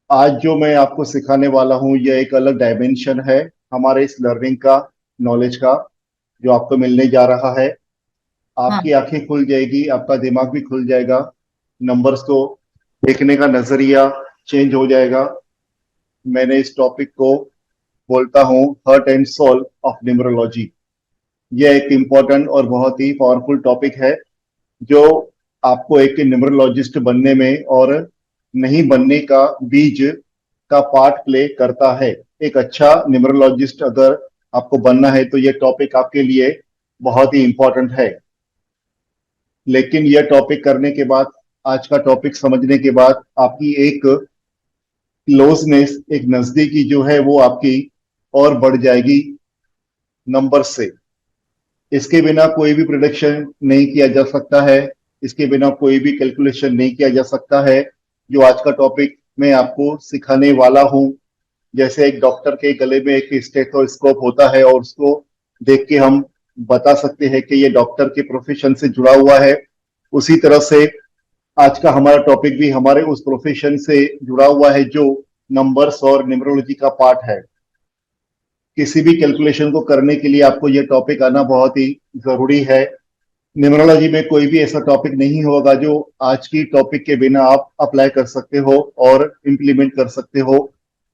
आज जो मैं आपको सिखाने वाला हूँ यह एक अलग डायमेंशन है हमारे इस लर्निंग का, नॉलेज का, जो आपको मिलने जा रहा है। आपकी हाँ। आंखें खुल जाएगी, आपका दिमाग भी खुल जाएगा। नंबर्स को देखने का नजरिया चेंज हो जाएगा। मैंने इस टॉपिक को बोलता हूँ heart and soul of numerology. यह एक इम्पोर्टेंट और बहुत ही पावरफुल टॉपिक है जो आपको एक न्यूमरोलॉजिस्ट बनने में और नहीं बनने का बीज का पार्ट प्ले करता है। एक अच्छा न्यूमरोलॉजिस्ट अगर आपको बनना है तो यह टॉपिक आपके लिए बहुत ही इंपॉर्टेंट है। लेकिन यह टॉपिक करने के बाद, आज का टॉपिक समझने के बाद, आपकी एक क्लोजनेस, एक नजदीकी जो है वो आपकी और बढ़ जाएगी नंबर से। इसके बिना कोई भी प्रिडिक्शन नहीं किया जा सकता है। इसके बिना कोई भी कैलकुलेशन नहीं किया जा सकता है। जो आज का टॉपिक मैं आपको सिखाने वाला हूँ, जैसे एक डॉक्टर के गले में एक स्टेथोस्कोप होता है और उसको देख के हम बता सकते हैं कि ये डॉक्टर के प्रोफेशन से जुड़ा हुआ है, उसी तरह से आज का हमारा टॉपिक भी हमारे उस प्रोफेशन से जुड़ा हुआ है जो नंबर्स और न्यूमरोलॉजी का पार्ट है। किसी भी कैलकुलेशन को करने के लिए आपको यह टॉपिक आना बहुत ही जरूरी है। न्यूमरोलॉजी में कोई भी ऐसा टॉपिक नहीं होगा जो आज की टॉपिक के बिना आप अप्लाई कर सकते हो और इम्प्लीमेंट कर सकते हो।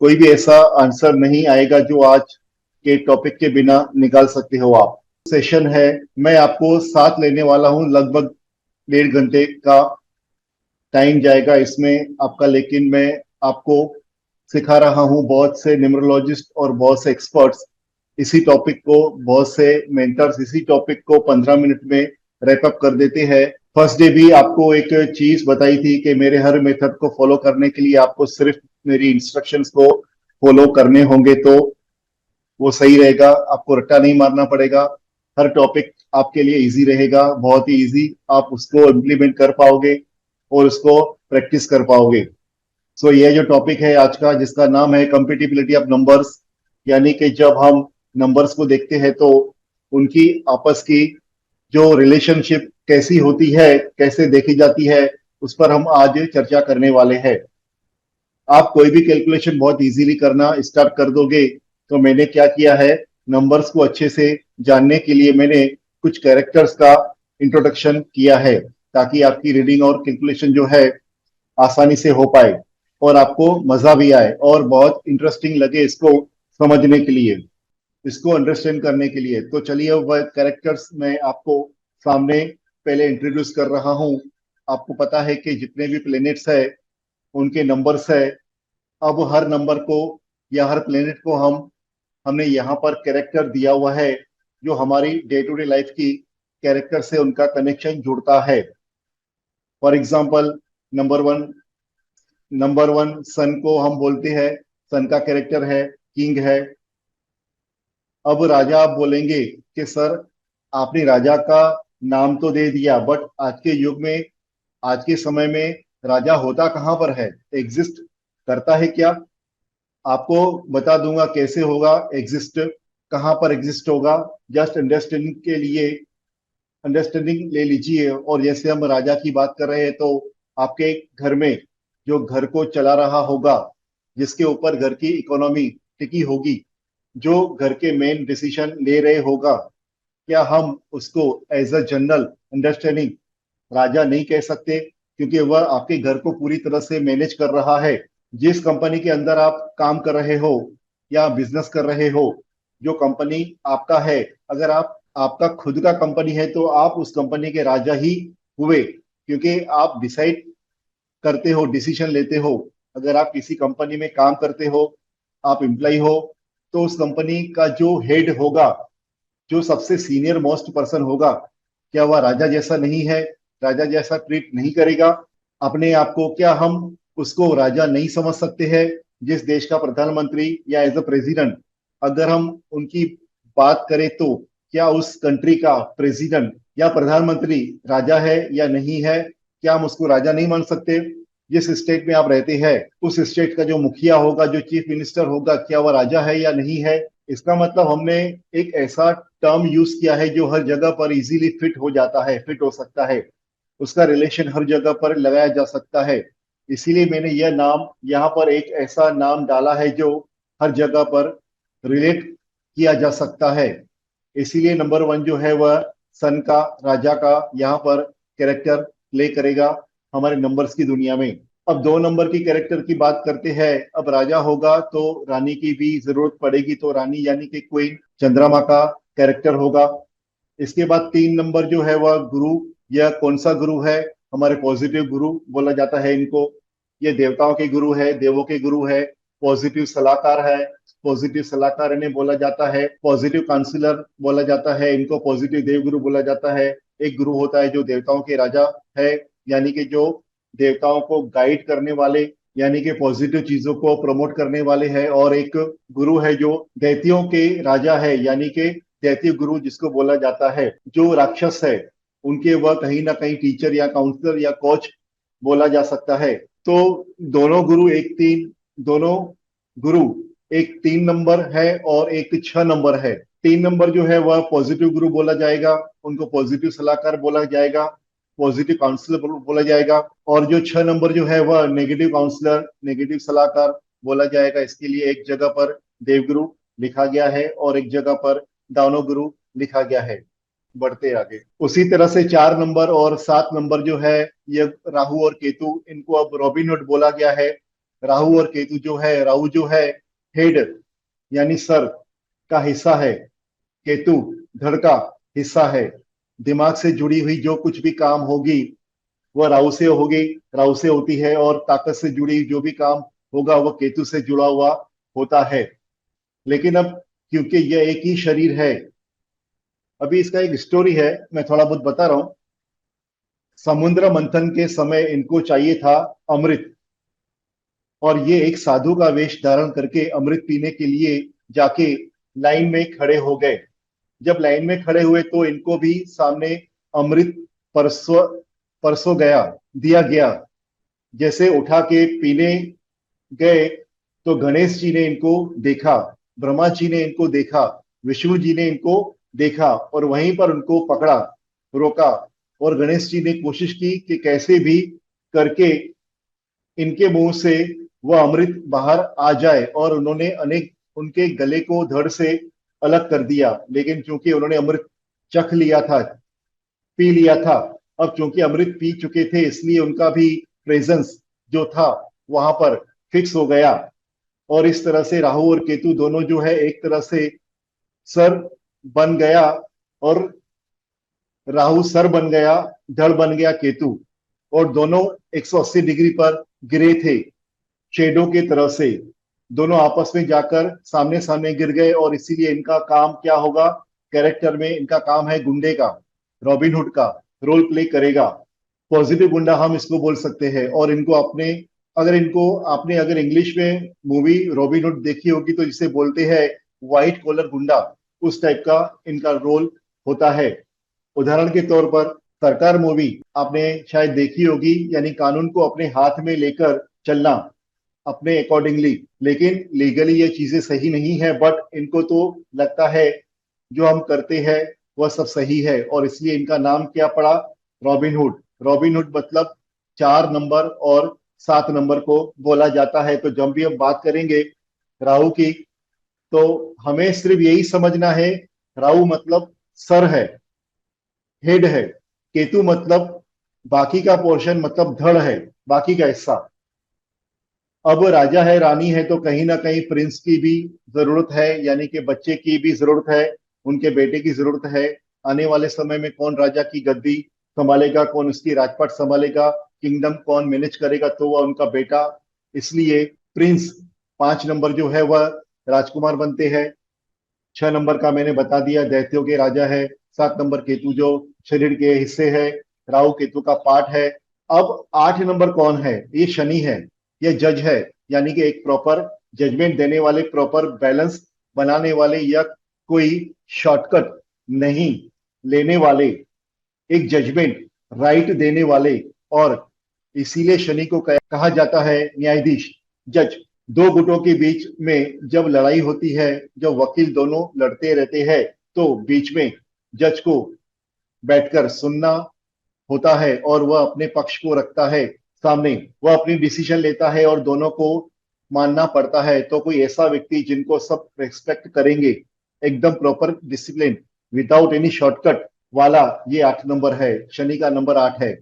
कोई भी ऐसा आंसर नहीं आएगा जो आज के टॉपिक के बिना निकाल सकते हो आप। सेशन है, मैं आपको साथ लेने वाला हूं, लगभग 1.5 घंटे का टाइम जाएगा इसमें आपका। लेकिन मैं आपको सिखा रहा हूं बहुत से न्यूमरोलॉजिस्ट और बहुत से एक्सपर्ट्स इसी टॉपिक को, बहुत से मेंटर्स इसी टॉपिक को 15 मिनट में रैप अप कर देते हैं। फर्स्ट डे भी आपको एक चीज बताई थी कि मेरे हर मेथड को फॉलो करने के लिए आपको सिर्फ मेरी इंस्ट्रक्शंस को फॉलो करने होंगे तो वो सही रहेगा, आपको रट्टा नहीं मारना पड़ेगा। हर टॉपिक आपके लिए इजी रहेगा, बहुत ही इजी। आप उसको इम्प्लीमेंट कर पाओगे और उसको प्रैक्टिस कर पाओगे। सो ये जो टॉपिक है आज का, जिसका नाम है कंपेटिबिलिटी ऑफ नंबर्स, यानी कि जब हम नंबर्स को देखते हैं तो उनकी आपस की जो रिलेशनशिप कैसी होती है, कैसे देखी जाती है, उस पर हम आज चर्चा करने वाले हैं। आप कोई भी कैलकुलेशन बहुत इजीली करना स्टार्ट कर दोगे। तो मैंने क्या किया है, नंबर्स को अच्छे से जानने के लिए मैंने कुछ कैरेक्टर्स का इंट्रोडक्शन किया है, ताकि आपकी रीडिंग और कैलकुलेशन जो है आसानी से हो पाए और आपको मजा भी आए और बहुत इंटरेस्टिंग लगे इसको समझने के लिए, इसको अंडरस्टैंड करने के लिए। तो चलिए वह कैरेक्टर्स मैं आपको सामने पहले इंट्रोड्यूस कर रहा हूँ। आपको पता है कि जितने भी प्लेनेट्स है उनके नंबर्स है। अब हर नंबर को या हर प्लेनेट को हमने यहाँ पर कैरेक्टर दिया हुआ है जो हमारी डे टू डे लाइफ की कैरेक्टर से उनका कनेक्शन जुड़ता है। फॉर एग्जाम्पल, नंबर 1, नंबर 1 सन को हम बोलते हैं, सन का कैरेक्टर है किंग है। अब राजा आप बोलेंगे कि सर आपने राजा का नाम तो दे दिया, बट आज के युग में, आज के समय में राजा होता कहाँ पर है, एग्जिस्ट करता है क्या? आपको बता दूंगा कैसे होगा एग्जिस्ट, कहाँ पर एग्जिस्ट होगा। जस्ट अंडरस्टैंडिंग के लिए अंडरस्टैंडिंग ले लीजिए। और जैसे हम राजा की बात कर रहे हैं तो आपके घर में जो घर को चला रहा होगा, जिसके ऊपर घर की इकोनॉमी टिकी होगी, जो घर के मेन डिसीजन ले रहे होगा, क्या हम उसको एज अ जनरल अंडरस्टैंडिंग राजा नहीं कह सकते? क्योंकि वह आपके घर को पूरी तरह से मैनेज कर रहा है। जिस कंपनी के अंदर आप काम कर रहे हो या बिजनेस कर रहे हो, जो कंपनी आपका है, अगर आपका खुद का कंपनी है तो आप उस कंपनी के राजा ही हुए, क्योंकि आप डिसाइड करते हो, डिसीजन लेते हो। अगर आप किसी कंपनी में काम करते हो, आप एम्प्लॉय हो, तो उस कंपनी का जो हेड होगा, जो सबसे सीनियर मोस्ट पर्सन होगा, क्या वह राजा जैसा नहीं है? राजा जैसा ट्रीट नहीं करेगा अपने आप को? क्या हम उसको राजा नहीं समझ सकते हैं? जिस देश का प्रधानमंत्री या एज अ प्रेसिडेंट अगर हम उनकी बात करें तो क्या उस कंट्री का प्रेसिडेंट या प्रधानमंत्री राजा है या नहीं है? क्या हम उसको राजा नहीं मान सकते? जिस स्टेट में आप रहते हैं, उस स्टेट का जो मुखिया होगा, जो चीफ मिनिस्टर होगा, क्या वह राजा है या नहीं है? इसका मतलब हमने एक ऐसा टर्म यूज किया है जो हर जगह पर इजीली फिट हो जाता है, फिट हो सकता है। उसका रिलेशन हर जगह पर लगाया जा सकता है। इसीलिए मैंने यह नाम यहाँ पर एक ऐसा नाम डाला है जो हर जगह पर रिलेट किया जा सकता है। इसीलिए नंबर वन जो है वह सन का, राजा का यहाँ पर कैरेक्टर प्ले करेगा हमारे नंबर्स की दुनिया में। अब दो नंबर की कैरेक्टर की बात करते हैं। अब राजा होगा तो रानी की भी जरूरत पड़ेगी, तो रानी यानी कि क्वीन चंद्रमा का कैरेक्टर होगा। इसके बाद तीन नंबर जो है वह गुरु। यह कौन सा गुरु है? हमारे पॉजिटिव गुरु बोला जाता है इनको। ये देवताओं के गुरु है, देवों के गुरु है, पॉजिटिव सलाहकार है। पॉजिटिव सलाहकार इन्हें बोला जाता है, पॉजिटिव काउंसलर बोला जाता है इनको, पॉजिटिव देव गुरु बोला जाता है। एक गुरु होता है जो देवताओं के राजा है, यानी कि जो देवताओं को गाइड करने वाले, यानी कि पॉजिटिव चीजों को प्रमोट करने वाले हैं। और एक गुरु है जो दैत्यों के राजा है, यानी कि दैत्य गुरु जिसको बोला जाता है। जो राक्षस है उनके वह कहीं ना कहीं टीचर या काउंसलर या कोच बोला जा सकता है। तो दोनों गुरु एक तीन, दोनों गुरु एक 3 नंबर है और एक 6 नंबर है। 3 नंबर जो है वह पॉजिटिव गुरु बोला जाएगा, उनको पॉजिटिव सलाहकार बोला जाएगा, पॉजिटिव काउंसलर बोला जाएगा। और जो 6 नंबर जो है वह नेगेटिव काउंसलर, नेगेटिव सलाहकार बोला जाएगा। इसके लिए एक जगह पर देवगुरु लिखा गया है और एक जगह पर दानव गुरु लिखा गया है। बढ़ते आगे उसी तरह से 4 नंबर और 7 नंबर जो है, ये राहु और केतु, इनको अब रॉबिनहुड बोला गया है। राहु और केतु जो है, राहु जो है हेड यानी सर का हिस्सा है, केतु धड़ का हिस्सा है। दिमाग से जुड़ी हुई जो कुछ भी काम होगी वह राहु से होगी, राहु से होती है। और ताकत से जुड़ी जो भी काम होगा वह केतु से जुड़ा हुआ होता है। लेकिन अब क्योंकि यह एक ही शरीर है, अभी इसका एक स्टोरी है, मैं थोड़ा बहुत बता रहा हूं। समुद्र मंथन के समय इनको चाहिए था अमृत, और ये एक साधु का वेश धारण करके अमृत पीने के लिए जाके लाइन में खड़े हो गए। जब लाइन में खड़े हुए तो इनको भी सामने अमृत परसों परसों गया, दिया गया। जैसे उठा के पीने गए तो गणेश जी ने इनको देखा, ब्रह्मा जी ने इनको देखा, विष्णु जी ने इनको देखा और वहीं पर उनको पकड़ा, रोका। और गणेश जी ने कोशिश की कि कैसे भी करके इनके मुंह से वह अमृत बाहर आ जाए, और उन्होंने अनेक उनके गले को धड़ से अलग कर दिया। लेकिन चूंकि उन्होंने अमृत चख लिया था, पी लिया था, अब चूंकि अमृत पी चुके थे इसलिए उनका भी प्रेजेंस जो था वहां पर फिक्स हो गया। और इस तरह से राहु और केतु दोनों जो है एक तरह से सर बन गया, और राहु सर बन गया, धड़ बन गया केतु। और दोनों 180 डिग्री पर गिरे थे, शेडो की तरह से। दोनों आपस में जाकर सामने सामने गिर गए। और इसीलिए इनका काम क्या होगा? कैरेक्टर में इनका काम है गुंडे का, रॉबिनहुड का रोल प्ले करेगा। पॉजिटिव गुंडा हम इसको बोल सकते हैं। और इनको अपने, अगर इनको आपने अगर इंग्लिश में मूवी रॉबिनहुड देखी होगी तो जिसे बोलते हैं व्हाइट कॉलर गुंडा, उस टाइप का इनका रोल होता है। उदाहरण के तौर पर सरकार मूवी आपने शायद देखी होगी, यानी कानून को अपने हाथ में लेकर चलना अपने अकॉर्डिंगली। लेकिन लीगली ये चीजें सही नहीं है, बट इनको तो लगता है जो हम करते हैं वह सब सही है, और इसलिए इनका नाम क्या पड़ा? रॉबिनहुड। रॉबिनहुड मतलब 4 नंबर और 7 नंबर को बोला जाता है। तो जब भी हम बात करेंगे राहु की, तो हमें सिर्फ यही समझना है, राहु मतलब सर है, हेड है। केतु मतलब बाकी का पोर्शन, मतलब धड़ है, बाकी का हिस्सा। अब राजा है, रानी है, तो कहीं ना कहीं प्रिंस की भी जरूरत है, यानी कि बच्चे की भी जरूरत है, उनके बेटे की जरूरत है। आने वाले समय में कौन राजा की गद्दी संभालेगा, कौन उसकी राजपाट संभालेगा, किंगडम कौन मैनेज करेगा, तो वह उनका बेटा। इसलिए प्रिंस 5 नंबर जो है वह राजकुमार बनते हैं। 6 नंबर का मैंने बता दिया दैत्यों के राजा है। 7 नंबर केतु जो शरीर के हिस्से है, राहु केतु का पार्ट है। अब 8 नंबर कौन है? ये शनि है, ये जज है, यानी कि एक प्रॉपर जजमेंट देने वाले, प्रॉपर बैलेंस बनाने वाले, या कोई शॉर्टकट नहीं लेने वाले, एक जजमेंट राइट देने वाले। और इसीलिए शनि को कहा जाता है न्यायाधीश, जज। दो गुटों के बीच में जब लड़ाई होती है, जब वकील दोनों लड़ते रहते हैं, तो बीच में जज को बैठकर सुनना होता है और वह अपने पक्ष को रखता है। सामने, वह अपनी डिसीजन लेता है और दोनों को मानना पड़ता है। तो कोई ऐसा व्यक्ति जिनको सब रेस्पेक्ट करेंगे, एकदम proper discipline, without any shortcut वाला, ये 8 नंबर है, शनि का नंबर 8 है।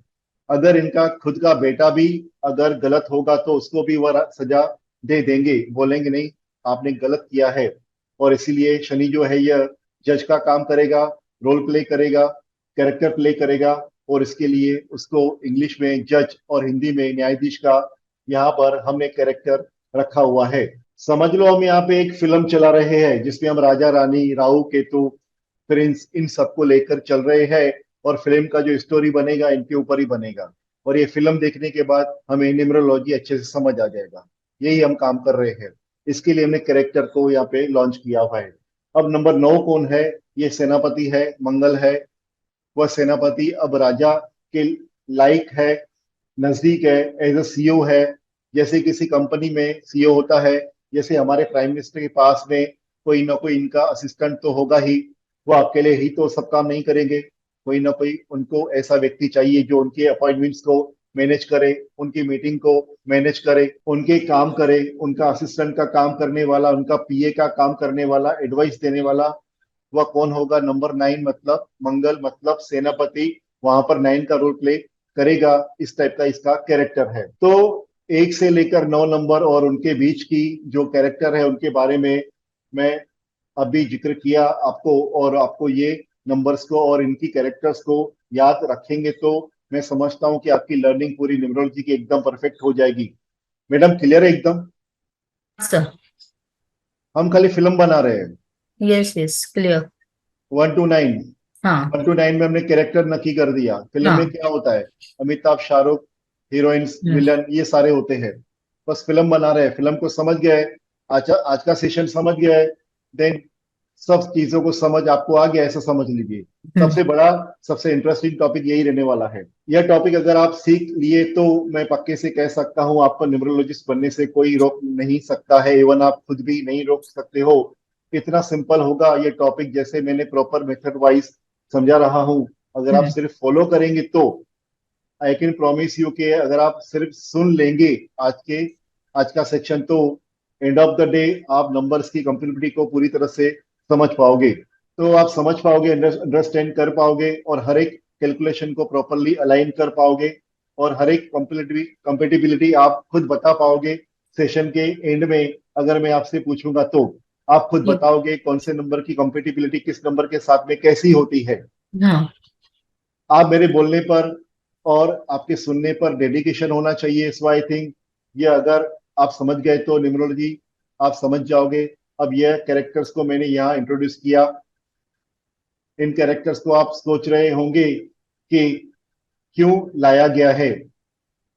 अगर इनका खुद का बेटा भी अगर गलत होगा तो उसको भी वह सजा दे देंगे, बोलेंगे नहीं आपने गलत किया है। और इसीलिए शनि जो है यह जज का काम करेगा, रोल प्ले करेगा, कैरेक्टर प्ले करेगा, और इसके लिए उसको इंग्लिश में जज और हिंदी में न्यायाधीश का यहाँ पर हमने कैरेक्टर रखा हुआ है। समझ लो हम यहाँ पे एक फिल्म चला रहे हैं जिसमें हम राजा रानी, राहु केतु, प्रिंस, इन सबको लेकर चल रहे हैं, और फिल्म का जो स्टोरी बनेगा इनके ऊपर ही बनेगा। और ये फिल्म देखने के बाद हमें न्यूमरोलॉजी अच्छे से समझ आ जाएगा। यही हम काम कर रहे हैं। इसके लिए हमने कैरेक्टर को यहाँ पे लॉन्च किया हुआ है। अब नंबर 9 कौन है? ये सेनापति है, मंगल है। वह सेनापति अब राजा के लाइक है, नजदीक है, एज अ सीईओ है। जैसे किसी कंपनी में सीईओ होता है, जैसे हमारे प्राइम मिनिस्टर के पास में कोई ना कोई इनका असिस्टेंट तो होगा ही। वो अकेले ही तो सब काम नहीं करेंगे, कोई ना कोई उनको ऐसा व्यक्ति चाहिए जो उनके अपॉइंटमेंट्स को मैनेज करे, उनकी मीटिंग को मैनेज करे, उनके काम करे, उनका असिस्टेंट का काम करने वाला, उनका पीए का काम करने वाला, एडवाइस देने वाला। वह कौन होगा? नंबर 9 मतलब मंगल, मतलब सेनापति वहां पर 9 का रोल प्ले करेगा। इस टाइप का इसका कैरेक्टर है। तो 1 से लेकर 9 नंबर और उनके बीच की जो कैरेक्टर है उनके बारे में मैं अभी जिक्र किया आपको। और आपको ये नंबर्स को और इनकी कैरेक्टर्स को याद रखेंगे तो मैं समझता हूँ कि आपकी लर्निंग पूरी न्यूमरोलॉजी की एकदम परफेक्ट हो जाएगी। मैडम क्लियर है एकदम? सर। हम खाली फिल्म बना रहे हैं। Yes yes clear. 1 to 9, हाँ 1 to 9 में हमने कैरेक्टर नक्की कर दिया। फिल्म में हाँ। क्या होता है? अमिताभ, शाहरुख, हीरोइंस, हम्म विलन, ये सारे होते हैं। बस फिल्म बना रहे हैं, फिल्म को समझ गए, आज का सेशन समझ गए, देन सब चीजों को समझ आपको आ गया, ऐसा समझ लीजिए। हम्म सबसे बड़ा, सबसे इंटरेस्टिंग टॉपिक यही रहने वाला है। यह टॉपिक अगर आप सीख लिए तो मैं पक्के से कह सकता हूँ आपको न्यूमरोलॉजिस्ट बनने से कोई रोक नहीं सकता है। इवन आप खुद भी नहीं रोक सकते हो। इतना सिंपल होगा ये टॉपिक, जैसे मैंने प्रॉपर मेथड वाइज समझा रहा हूँ। अगर आप हम्म सिर्फ फॉलो करेंगे तो आई कैन प्रॉमिस यू कि अगर आप सिर्फ सुन लेंगे आज का सेक्शन, तो एंड ऑफ द डे आप नंबर्स की कंप्लीबिलिटी को पूरी तरह से समझ पाओगे। तो आप समझ पाओगे, अंडरस्टैंड कर पाओगे, और हर एक कैलकुलेशन को प्रॉपरली अलाइन कर पाओगे, और हर एक कंपेटिबिलिटी आप खुद बता पाओगे। सेशन के एंड में अगर मैं आपसे पूछूंगा तो आप खुद ये- बताओगे कौन से नंबर की कंपेटिबिलिटी किस नंबर के साथ में कैसी होती है। हाँ आप मेरे बोलने पर और आपके सुनने पर डेडिकेशन होना चाहिए। सो आई थिंक ये अगर आप समझ गए तो न्यूमरोलॉजी आप समझ जाओगे। अब यह कैरेक्टर्स को मैंने यहाँ इंट्रोड्यूस किया। इन कैरेक्टर्स को आप सोच रहे होंगे कि क्यों लाया गया है।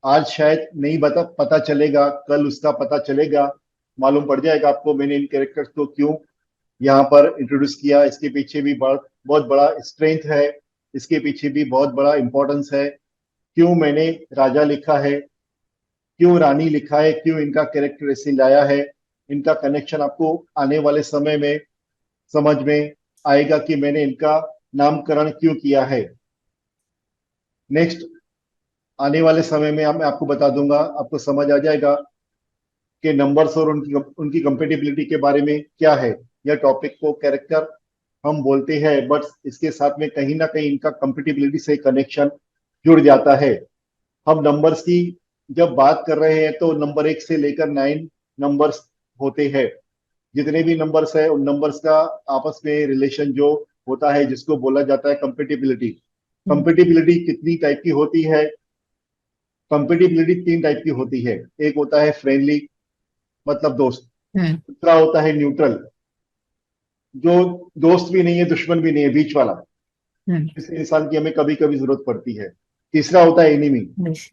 आज शायद नहीं पता चलेगा, कल उसका पता चलेगा, मालूम पड़ जाएगा आपको मैंने इन कैरेक्टर्स को क्यों यहाँ पर इंट्रोड्यूस किया। इसके पीछे भी बहुत बड़ा स्ट्रेंथ है, इसके पीछे भी बहुत बड़ा इंपॉर्टेंस है। क्यों मैंने राजा लिखा है, क्यों रानी लिखा है, क्यों इनका कैरेक्टर ऐसे लाया है। इनका कनेक्शन आपको आने वाले समय में समझ में आएगा कि मैंने इनका नामकरण क्यों किया है। नेक्स्ट आने वाले समय में मैं आपको बता दूंगा, आपको समझ आ जाएगा कि नंबर्स और उनकी उनकी कंपेटिबिलिटी के बारे में क्या है। यह टॉपिक को कैरेक्टर हम बोलते हैं, बट इसके साथ में कहीं ना कहीं इनका कंपेटिबिलिटी से कनेक्शन जुड़ जाता है। हम नंबर्स की जब बात कर रहे हैं तो नंबर 1 से लेकर 9 नंबर्स होते हैं। जितने भी नंबर्स है उन नंबर्स का आपस में रिलेशन जो होता है जिसको बोला जाता है कंपेटिबिलिटी। हम्म कंपेटिबिलिटी कितनी टाइप की होती है? कंपेटिबिलिटी 3 टाइप की होती है। एक होता है फ्रेंडली, मतलब दोस्त। हम्म दूसरा होता है न्यूट्रल, जो दोस्त भी नहीं है दुश्मन भी नहीं है, बीच वाला, हम्म इस इंसान की हमें कभी कभी जरूरत पड़ती है। तीसरा होता है एनिमी। बस,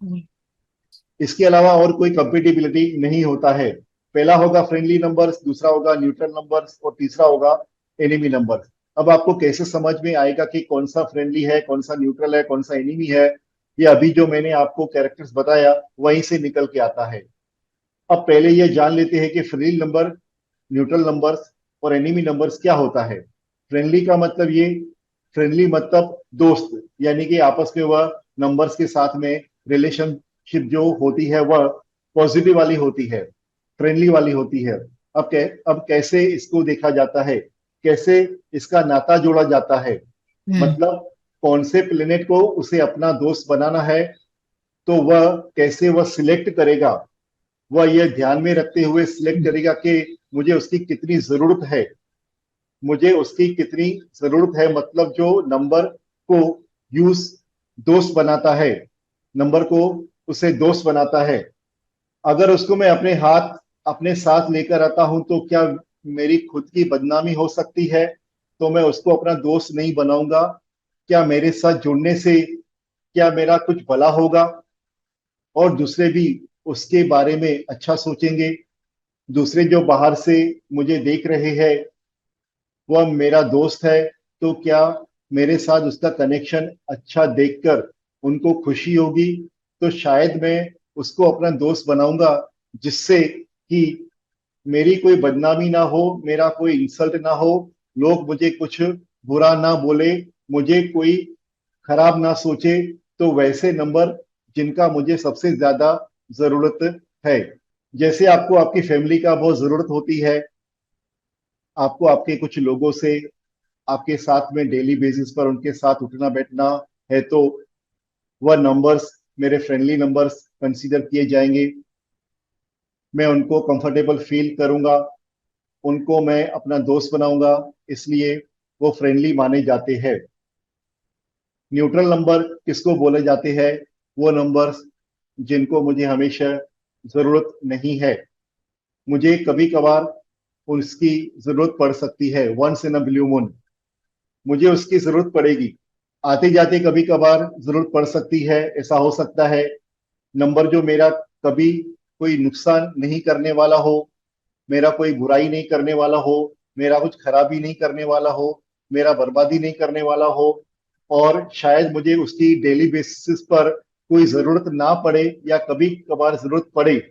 इसके अलावा और कोई कंपेटिबिलिटी नहीं होता है। पहला होगा फ्रेंडली नंबर्स, दूसरा होगा न्यूट्रल नंबर्स, और तीसरा होगा एनिमी नंबर्स। अब आपको कैसे समझ में आएगा कि कौन सा फ्रेंडली है, कौन सा न्यूट्रल है, कौन सा एनिमी है? ये अभी जो मैंने आपको कैरेक्टर्स बताया वहीं से निकल के आता है। अब पहले ये जान लेते हैं कि फ्रेंडली नंबर, न्यूट्रल नंबर्स और एनिमी नंबर्स क्या होता है। फ्रेंडली का मतलब ये, फ्रेंडली मतलब दोस्त, यानी कि आपस में वह नंबर्स के साथ में रिलेशन रिलेशनशिप जो होती है वह पॉजिटिव वाली होती है, फ्रेंडली वाली होती है। अब कैसे इसको देखा जाता है, कैसे इसका नाता जोड़ा जाता है, हम्म मतलब कौन से प्लेनेट को उसे अपना दोस्त बनाना है, तो वह कैसे वह सिलेक्ट करेगा, वह यह ध्यान में रखते हुए सिलेक्ट करेगा कि मुझे उसकी कितनी जरूरत है, मुझे उसकी कितनी जरूरत है, मतलब जो नंबर को यूज दोस्त बनाता है, नंबर को उसे दोस्त बनाता है। अगर उसको मैं अपने साथ लेकर आता हूं तो क्या मेरी खुद की बदनामी हो सकती है, तो मैं उसको अपना दोस्त नहीं बनाऊंगा। क्या मेरे साथ जुड़ने से क्या मेरा कुछ भला होगा और दूसरे भी उसके बारे में अच्छा सोचेंगे। दूसरे जो बाहर से मुझे देख रहे हैं वह मेरा दोस्त है, तो क्या मेरे साथ उसका कनेक्शन अच्छा देखकर उनको खुशी होगी, तो शायद मैं उसको अपना दोस्त बनाऊंगा, जिससे कि मेरी कोई बदनामी ना हो, मेरा कोई इंसल्ट ना हो, लोग मुझे कुछ बुरा ना बोले, मुझे कोई खराब ना सोचे। तो वैसे नंबर जिनका मुझे सबसे ज्यादा जरूरत है, जैसे आपको आपकी फैमिली का बहुत जरूरत होती है, आपको आपके कुछ लोगों से आपके साथ में डेली बेसिस पर उनके साथ उठना बैठना है, तो वह नंबर्स मेरे फ्रेंडली नंबर्स कंसीडर किए जाएंगे। मैं उनको कंफर्टेबल फील करूंगा, उनको मैं अपना दोस्त बनाऊंगा, इसलिए वो फ्रेंडली माने जाते हैं। न्यूट्रल नंबर किसको बोले जाते हैं? वो नंबर्स जिनको मुझे हमेशा जरूरत नहीं है, मुझे कभी कभार उसकी जरूरत पड़ सकती है, once in a blue moon मुझे उसकी जरूरत पड़ेगी, आते जाते कभी कभार जरूरत पड़ सकती है। ऐसा हो सकता है नंबर जो मेरा कभी कोई नुकसान नहीं करने वाला हो, मेरा कोई बुराई नहीं करने वाला हो, मेरा कुछ खराबी नहीं करने वाला हो, मेरा बर्बादी नहीं करने वाला हो, और शायद मुझे उसकी डेली बेसिस पर कोई जरूरत ना पड़े या कभी कभार जरूरत पड़े,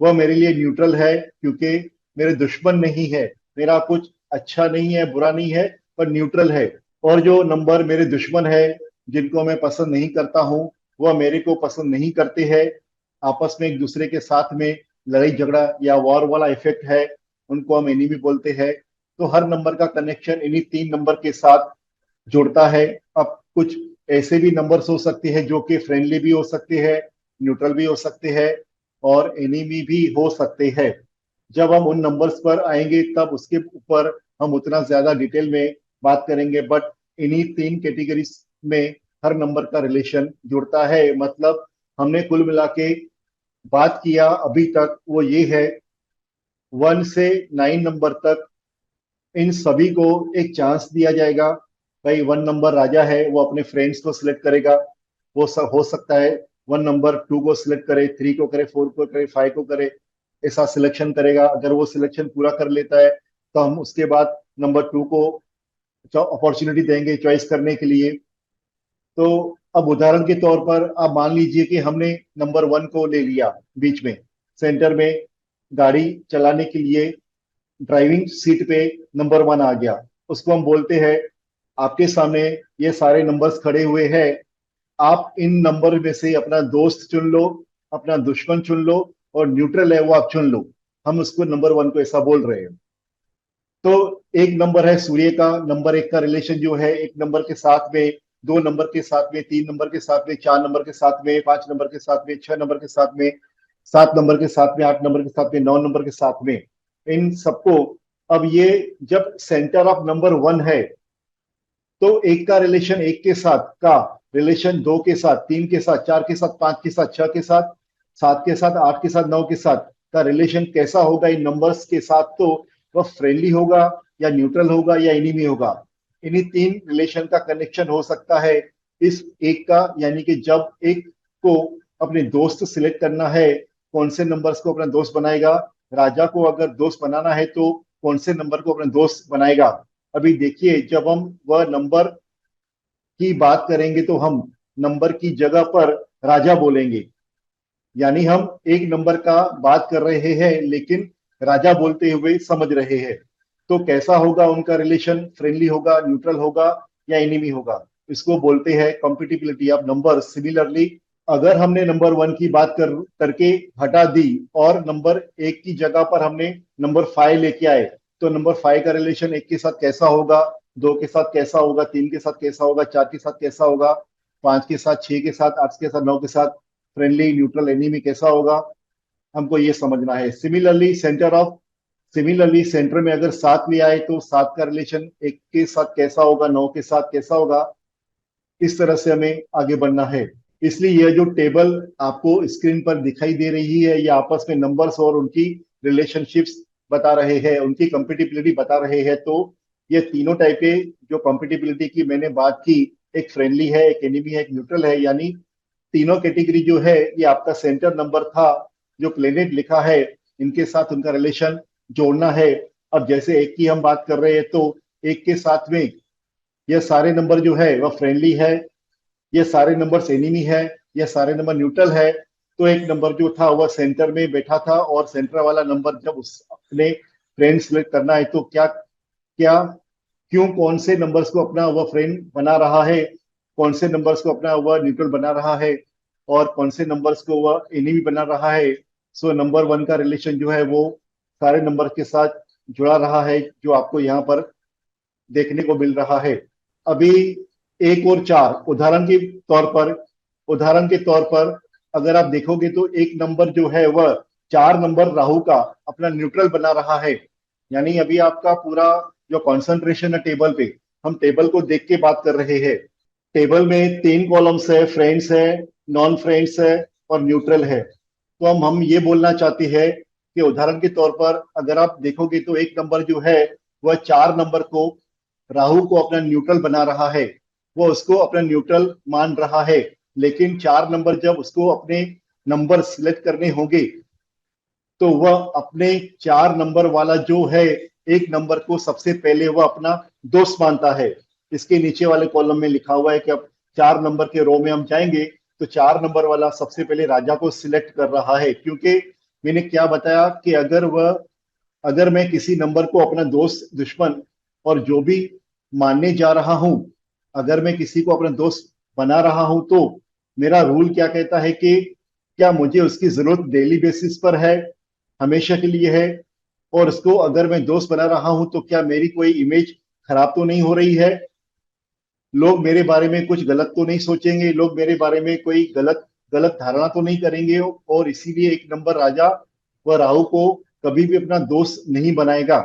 वह मेरे लिए न्यूट्रल है, क्योंकि मेरे दुश्मन नहीं है, मेरा कुछ अच्छा नहीं है, बुरा नहीं है, पर न्यूट्रल है। और जो नंबर मेरे दुश्मन है, जिनको मैं पसंद नहीं करता हूँ, वह मेरे को पसंद नहीं करते हैं, आपस में एक दूसरे के साथ में लड़ाई झगड़ा या वॉर वाला इफेक्ट है, उनको हम एनिमी बोलते हैं। तो हर नंबर का कनेक्शन इन्हीं तीन नंबर के साथ जुड़ता है। अब कुछ ऐसे भी नंबर्स हो सकते हैं जो कि फ्रेंडली भी हो सकते हैं, न्यूट्रल भी हो सकते हैं, और एनिमी भी हो सकते हैं। जब हम उन नंबर्स पर आएंगे तब उसके ऊपर हम उतना ज्यादा डिटेल में बात करेंगे, बट इन्हीं तीन कैटेगरीज में हर नंबर का रिलेशन जुड़ता है। मतलब हमने कुल मिला के बात किया अभी तक वो ये है, 1 से 9 नंबर तक इन सभी को एक चांस दिया जाएगा। भाई 1 नंबर राजा है, वो अपने फ्रेंड्स को सिलेक्ट करेगा, हो सकता है 1 नंबर 2 को सिलेक्ट करे, 3 को करे, 4 को करे, 5 को करे, ऐसा सिलेक्शन करेगा। अगर वो सिलेक्शन पूरा कर लेता है तो हम उसके बाद नंबर 2 को अपॉर्चुनिटी देंगे चॉइस करने के लिए। तो अब उदाहरण के तौर पर आप मान लीजिए कि हमने नंबर 1 को ले लिया, बीच में सेंटर में गाड़ी चलाने के लिए ड्राइविंग सीट पे नंबर 1 आ गया। उसको हम बोलते हैं आपके सामने ये सारे नंबर्स खड़े हुए हैं, आप इन नंबर में से अपना दोस्त चुन लो, अपना दुश्मन चुन लो, और न्यूट्रल है वो आप चुन लो। हम उसको नंबर 1 को ऐसा बोल रहे हैं। तो एक नंबर है सूर्य का, नंबर 1 का रिलेशन जो है, 1 नंबर के साथ में, 2 नंबर के साथ में, 3 नंबर के साथ में, 4 नंबर के साथ में, 5 नंबर के साथ में, 6 नंबर के साथ में, 7 नंबर के साथ में, 8 नंबर के साथ में, 9 नंबर के साथ में, इन सबको। अब ये जब सेंटर ऑफ नंबर 1 है, तो एक का रिलेशन एक के साथ, का रिलेशन 2 के साथ, 3 के साथ, 4 के साथ, 5 के साथ, 6 के साथ, 7 के साथ, 8 के साथ, 9 के साथ का रिलेशन कैसा होगा इन नंबर्स के साथ? तो वह फ्रेंडली होगा या न्यूट्रल होगा या एनिमी होगा। इन्हीं तीन रिलेशन का कनेक्शन हो सकता है इस एक का, यानी कि जब एक को अपने दोस्त सिलेक्ट करना है, कौन से नंबर्स को अपना दोस्त बनाएगा। राजा को अगर दोस्त बनाना है तो कौन से नंबर को अपना दोस्त बनाएगा। अभी देखिए, जब हम वह नंबर की बात करेंगे तो हम नंबर की जगह पर राजा बोलेंगे, यानी हम एक नंबर का बात कर रहे हैं लेकिन राजा बोलते हुए समझ रहे हैं। तो कैसा होगा उनका रिलेशन? फ्रेंडली होगा, न्यूट्रल होगा या एनिमी होगा? इसको बोलते हैं कॉम्पिटिबिलिटी ऑफ नंबर। सिमिलरली अगर हमने नंबर 1 की बात करके हटा दी और नंबर 1 की जगह पर हमने नंबर 5 लेके आए, तो नंबर 5 का रिलेशन 1 के साथ कैसा होगा, 2 के साथ कैसा होगा, 3 के साथ कैसा होगा, 4 के साथ कैसा होगा, 5 के साथ, 6 के साथ, 8 के साथ, 9 के साथ, फ्रेंडली, न्यूट्रल, एनिमी कैसा होगा, हमको ये समझना है। सिमिलरली सेंटर में अगर 7 ले आए तो 7 का रिलेशन 1 के साथ कैसा होगा, 9 के साथ कैसा होगा, इस तरह से हमें आगे बढ़ना है। इसलिए यह जो टेबल आपको स्क्रीन पर दिखाई दे रही है, ये आपस में नंबर्स और उनकी रिलेशनशिप्स बता रहे हैं, उनकी कंपेटिबिलिटी बता रहे हैं। तो ये तीनों टाइप के जो कंपेटिबिलिटी की मैंने बात की, एक फ्रेंडली है, एक एनिमी है, एक न्यूट्रल है, यानी तीनों कैटेगरी जो है ये आपका सेंटर नंबर था, जो प्लेनेट लिखा है, इनके साथ उनका रिलेशन जोड़ना है। अब जैसे एक की हम बात कर रहे हैं, तो एक के साथ में ये सारे नंबर जो है वह फ्रेंडली है, ये सारे नंबर एनिमी है, ये सारे नंबर न्यूट्रल है। तो एक नंबर जो था वह सेंटर में बैठा था, और सेंटर वाला नंबर जब उस अपने फ्रेंड सिलेक्ट करना है तो क्या क्या क्यों, कौन से नंबर्स को अपना वह फ्रेंड बना रहा है, कौन से नंबर्स को अपना वह न्यूट्रल बना रहा है, और कौन से नंबर्स को वह एनिमी बना रहा है। सो नंबर 1 का रिलेशन जो है वो सारे नंबर के साथ जुड़ा रहा है, जो आपको यहाँ पर देखने को मिल रहा है। अभी 1 और 4 उदाहरण के तौर पर अगर आप देखोगे तो एक नंबर जो है वह 4 नंबर राहु का अपना न्यूट्रल बना रहा है। यानी अभी आपका पूरा जो कंसंट्रेशन है टेबल पे, हम टेबल को देख के बात कर रहे हैं। टेबल में 3 कॉलम्स है, फ्रेंड्स है, नॉन फ्रेंड्स है और न्यूट्रल है। तो हम ये बोलना चाहते हैं कि उदाहरण के तौर पर अगर आप देखोगे तो एक नंबर जो है वह 4 नंबर को, राहु को अपना न्यूट्रल बना रहा है, वो उसको अपना न्यूट्रल मान रहा है। लेकिन 4 नंबर जब उसको अपने नंबर सिलेक्ट करने होंगे, तो वह अपने 4 नंबर वाला जो है एक नंबर को सबसे पहले वह अपना दोस्त मानता है। इसके नीचे वाले कॉलम में लिखा हुआ है कि अब 4 नंबर के रो में हम जाएंगे, तो 4 नंबर वाला सबसे पहले राजा को सिलेक्ट कर रहा है, क्योंकि मैंने क्या बताया कि अगर मैं किसी नंबर को अपना दोस्त, दुश्मन और जो भी मानने जा रहा हूं, अगर मैं किसी को अपना दोस्त बना रहा हूं, तो मेरा रूल क्या कहता है कि क्या मुझे उसकी जरूरत डेली बेसिस पर है, हमेशा के लिए है, और उसको अगर मैं दोस्त बना रहा हूं तो क्या मेरी कोई इमेज खराब तो नहीं हो रही है, लोग मेरे बारे में कुछ गलत तो नहीं सोचेंगे, लोग मेरे बारे में कोई गलत गलत धारणा तो नहीं करेंगे। और इसीलिए एक नंबर राजा व राहु को कभी भी अपना दोस्त नहीं बनाएगा,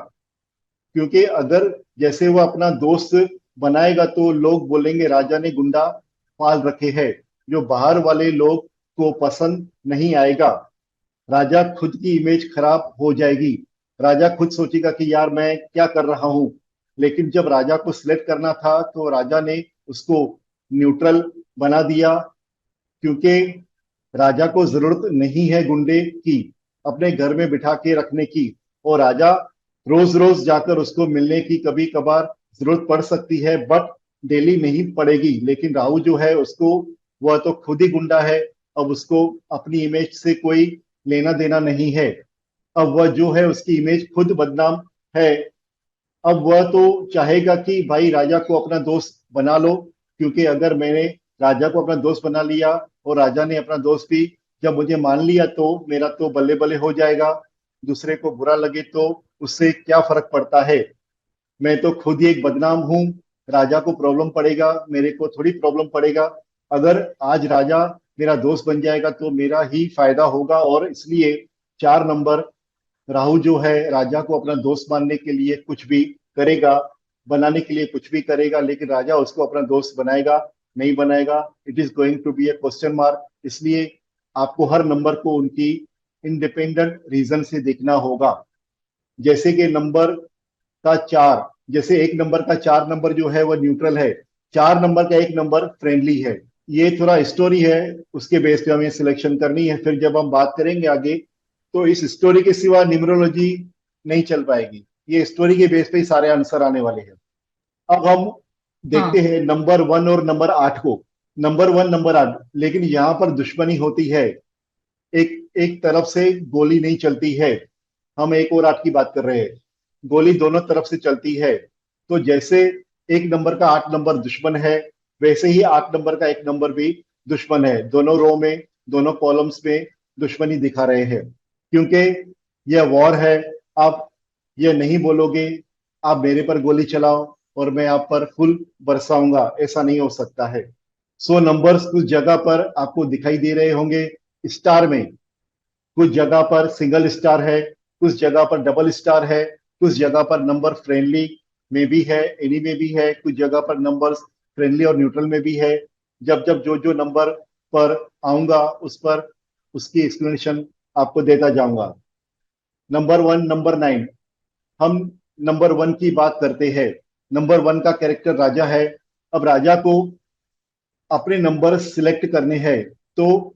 क्योंकि अगर जैसे वो अपना दोस्त बनाएगा तो लोग बोलेंगे राजा ने गुंडा पाल रखे हैं, जो बाहर वाले लोग को पसंद नहीं आएगा। राजा खुद की इमेज खराब हो जाएगी, राजा खुद सोचेगा कि यार मैं क्या कर रहा हूं। लेकिन जब राजा को सिलेक्ट करना था तो राजा ने उसको न्यूट्रल बना दिया, क्योंकि राजा को जरूरत नहीं है गुंडे की अपने घर में बिठा के रखने की, और राजा रोज रोज जाकर उसको मिलने की कभी कभार जरूरत पड़ सकती है, बट डेली नहीं पड़ेगी। लेकिन राहु जो है उसको, वह तो खुद ही गुंडा है, अब उसको अपनी इमेज से कोई लेना देना नहीं है। अब वह जो है उसकी इमेज खुद बदनाम है। अब वह तो चाहेगा कि भाई राजा को अपना दोस्त बना लो, क्योंकि अगर मैंने राजा को अपना दोस्त बना लिया और राजा ने अपना दोस्त भी जब मुझे मान लिया, तो मेरा तो बल्ले बल्ले हो जाएगा, दूसरे को बुरा लगे तो उससे क्या फर्क पड़ता है, मैं तो खुद ही एक बदनाम हूँ, राजा को प्रॉब्लम पड़ेगा, मेरे को थोड़ी प्रॉब्लम पड़ेगा। अगर आज राजा मेरा दोस्त बन जाएगा तो मेरा ही फायदा होगा, और इसलिए 4 नंबर राहु जो है राजा को अपना दोस्त मानने के लिए कुछ भी करेगा, बनाने के लिए कुछ भी करेगा, लेकिन राजा उसको अपना दोस्त बनाएगा नहीं बनाएगा, it is going to be a question mark. इसलिए आपको हर नंबर को उनकी इंडिपेंडेंट रीजन से देखना होगा। जैसे कि नंबर का 4, जैसे एक नंबर का 4 नंबर जो है वह न्यूट्रल है, 4 नंबर का एक नंबर फ्रेंडली है। ये थोड़ा स्टोरी है, उसके बेस पे हमें सिलेक्शन करनी है, फिर जब हम बात करेंगे आगे तो इस स्टोरी के सिवा न्यूमरोलॉजी नहीं चल पाएगी, ये स्टोरी के बेस पे ही सारे आंसर आने वाले हैं। अब हम देखते हाँ हैं नंबर 1 और नंबर 8 को। नंबर 1, नंबर 8, लेकिन यहाँ पर दुश्मनी होती है, एक एक तरफ से गोली नहीं चलती है। हम 1 और 8 की बात कर रहे हैं, गोली दोनों तरफ से चलती है। तो जैसे एक नंबर का 8 नंबर दुश्मन है, वैसे ही 8 नंबर का एक नंबर भी दुश्मन है, दोनों रो में, दोनों कॉलम्स में दुश्मनी दिखा रहे हैं, क्योंकि यह वॉर है। आप ये नहीं बोलोगे आप मेरे पर गोली चलाओ और मैं आप पर फुल बरसाऊंगा, ऐसा नहीं हो सकता है। सो नंबर्स कुछ जगह पर आपको दिखाई दे रहे होंगे स्टार में, कुछ जगह पर सिंगल स्टार है, कुछ जगह पर डबल स्टार है, कुछ जगह पर नंबर फ्रेंडली में भी है, एनी में भी है, कुछ जगह पर नंबर्स फ्रेंडली और न्यूट्रल में भी है। जब जब जो जो नंबर पर आऊंगा उस पर उसकी एक्सप्लेनेशन आपको देता जाऊंगा। Number 1, number 9। हम नंबर 1 की बात करते हैं। नंबर 1 का कैरेक्टर राजा है। अब राजा को अपने नंबर सिलेक्ट करने हैं, तो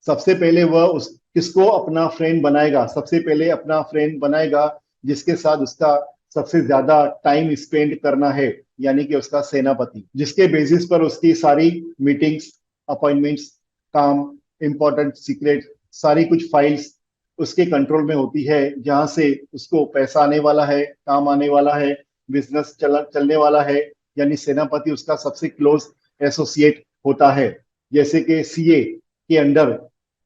सबसे पहले वह उस किसको अपना फ्रेंड बनाएगा? सबसे पहले अपना फ्रेंड बनाएगा जिसके साथ उसका सबसे ज्यादा टाइम स्पेंड करना है, यानी कि उसका सेनापति, जिसके बेसिस पर उसकी सारी मीटिंग्स, अपॉइंटमेंट्स, काम, इंपॉर्टेंट सीक्रेट, सारी कुछ फाइल्स उसके कंट्रोल में होती है, जहां से उसको पैसा आने वाला है, काम आने वाला है, बिजनेस चलने वाला है। यानी सेनापति उसका सबसे क्लोज एसोसिएट होता है। जैसे कि सीए के अंडर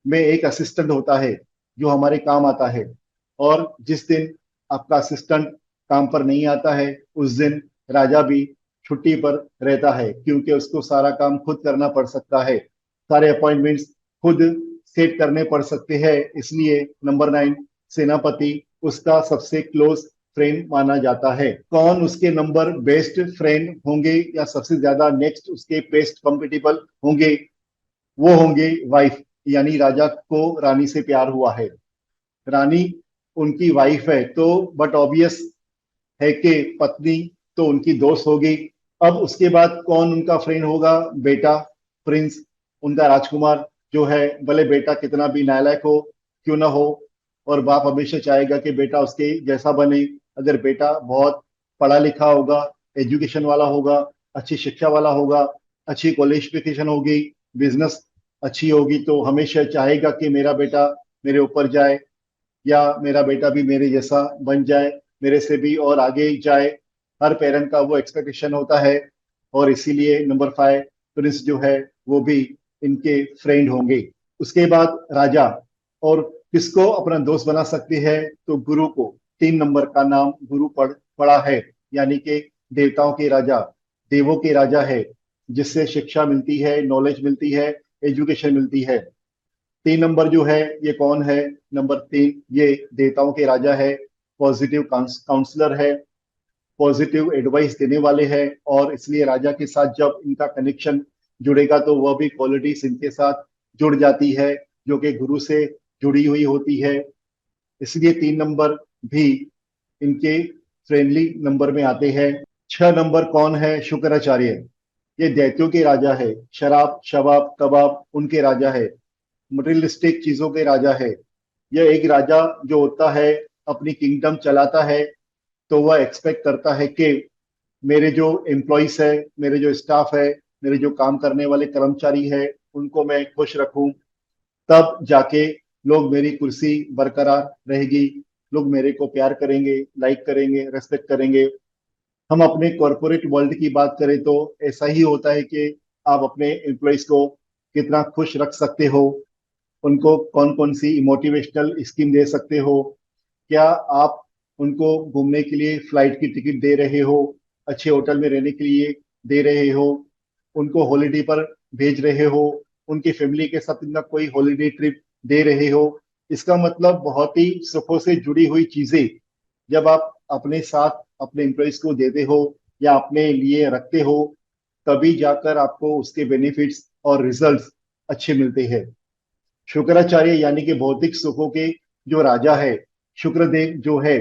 में एक असिस्टेंट होता है जो हमारे काम आता है, और जिस दिन आपका असिस्टेंट काम पर नहीं आता है उस दिन राजा भी छुट्टी पर रहता है, क्योंकि उसको सारा काम खुद करना पड़ सकता है, सारे अपॉइंटमेंट्स खुद सेट करने पड़ सकते हैं। इसलिए नंबर 9 सेनापति उसका सबसे क्लोज फ्रेंड माना जाता है। कौन उसके नंबर बेस्ट फ्रेंड होंगे या सबसे ज्यादा नेक्स्ट उसके बेस्ट कंपेटिबल होंगे? वो होंगे वाइफ, यानी राजा को रानी से प्यार हुआ है, रानी उनकी वाइफ है, तो बट ऑब्वियस है कि पत्नी तो उनकी दोस्त होगी। अब उसके बाद कौन उनका फ्रेंड होगा? बेटा, प्रिंस, उनका राजकुमार जो है, भले बेटा कितना भी नालायक हो क्यों ना हो, और बाप हमेशा चाहेगा कि बेटा उसके जैसा बने। अगर बेटा बहुत पढ़ा लिखा होगा, एजुकेशन वाला होगा, अच्छी शिक्षा वाला होगा, अच्छी क्वालिफिकेशन होगी, बिजनेस अच्छी होगी, तो हमेशा चाहेगा कि मेरा बेटा मेरे ऊपर जाए, या मेरा बेटा भी मेरे जैसा बन जाए, मेरे से भी और आगे जाए। हर पेरेंट का वो एक्सपेक्टेशन होता है, और इसीलिए नंबर 5 प्रिंस जो है वो भी इनके फ्रेंड होंगे। उसके बाद राजा और किसको अपना दोस्त बना सकते हैं? तो गुरु को। 3 नंबर का नाम गुरु पड़ा है, यानी कि देवताओं के राजा, देवों के राजा है, जिससे शिक्षा मिलती है, नॉलेज मिलती है, एजुकेशन मिलती है। 3 नंबर जो है ये कौन है? नंबर 3 ये देवताओं के राजा है, पॉजिटिव काउंसलर है, पॉजिटिव एडवाइस देने वाले हैं, और इसलिए राजा के साथ जब इनका कनेक्शन जुड़ेगा तो वह भी क्वालिटीज इनके साथ जुड़ जाती है जो कि गुरु से जुड़ी हुई होती है। इसलिए 3 नंबर भी इनके फ्रेंडली नंबर में आते हैं। 6 नंबर कौन है? शुक्राचार्य। ये दैत्यों के राजा है, शराब शबाब कबाब उनके राजा है, मटेरियलिस्टिक चीजों के राजा है। यह एक राजा जो होता है अपनी किंगडम चलाता है, तो वह एक्सपेक्ट करता है कि मेरे जो एम्प्लॉइज है, मेरे जो स्टाफ है, मेरे जो काम करने वाले कर्मचारी है, उनको मैं खुश रखूं, तब जाके लोग मेरी कुर्सी बरकरार रहेगी, लोग मेरे को प्यार करेंगे, लाइक करेंगे, रेस्पेक्ट करेंगे। हम अपने कॉरपोरेट वर्ल्ड की बात करें तो ऐसा ही होता है कि आप अपने एम्प्लॉइज को कितना खुश रख सकते हो, उनको कौन कौन सी मोटिवेशनल स्कीम दे सकते हो, क्या आप उनको घूमने के लिए फ्लाइट की टिकट दे रहे हो, अच्छे होटल में रहने के लिए दे रहे हो, उनको हॉलीडे पर भेज रहे हो, उनकी फैमिली के साथ इनका कोई हॉलीडे ट्रिप दे रहे हो। इसका मतलब बहुत ही सुखों से जुड़ी हुई चीजें जब आप अपने साथ अपने एम्प्लॉइज को देते हो या अपने लिए रखते हो, तभी जाकर आपको उसके बेनिफिट्स और रिजल्ट्स अच्छे मिलते हैं। शुक्राचार्य यानी कि भौतिक सुखों के जो राजा है, शुक्रदेव जो है,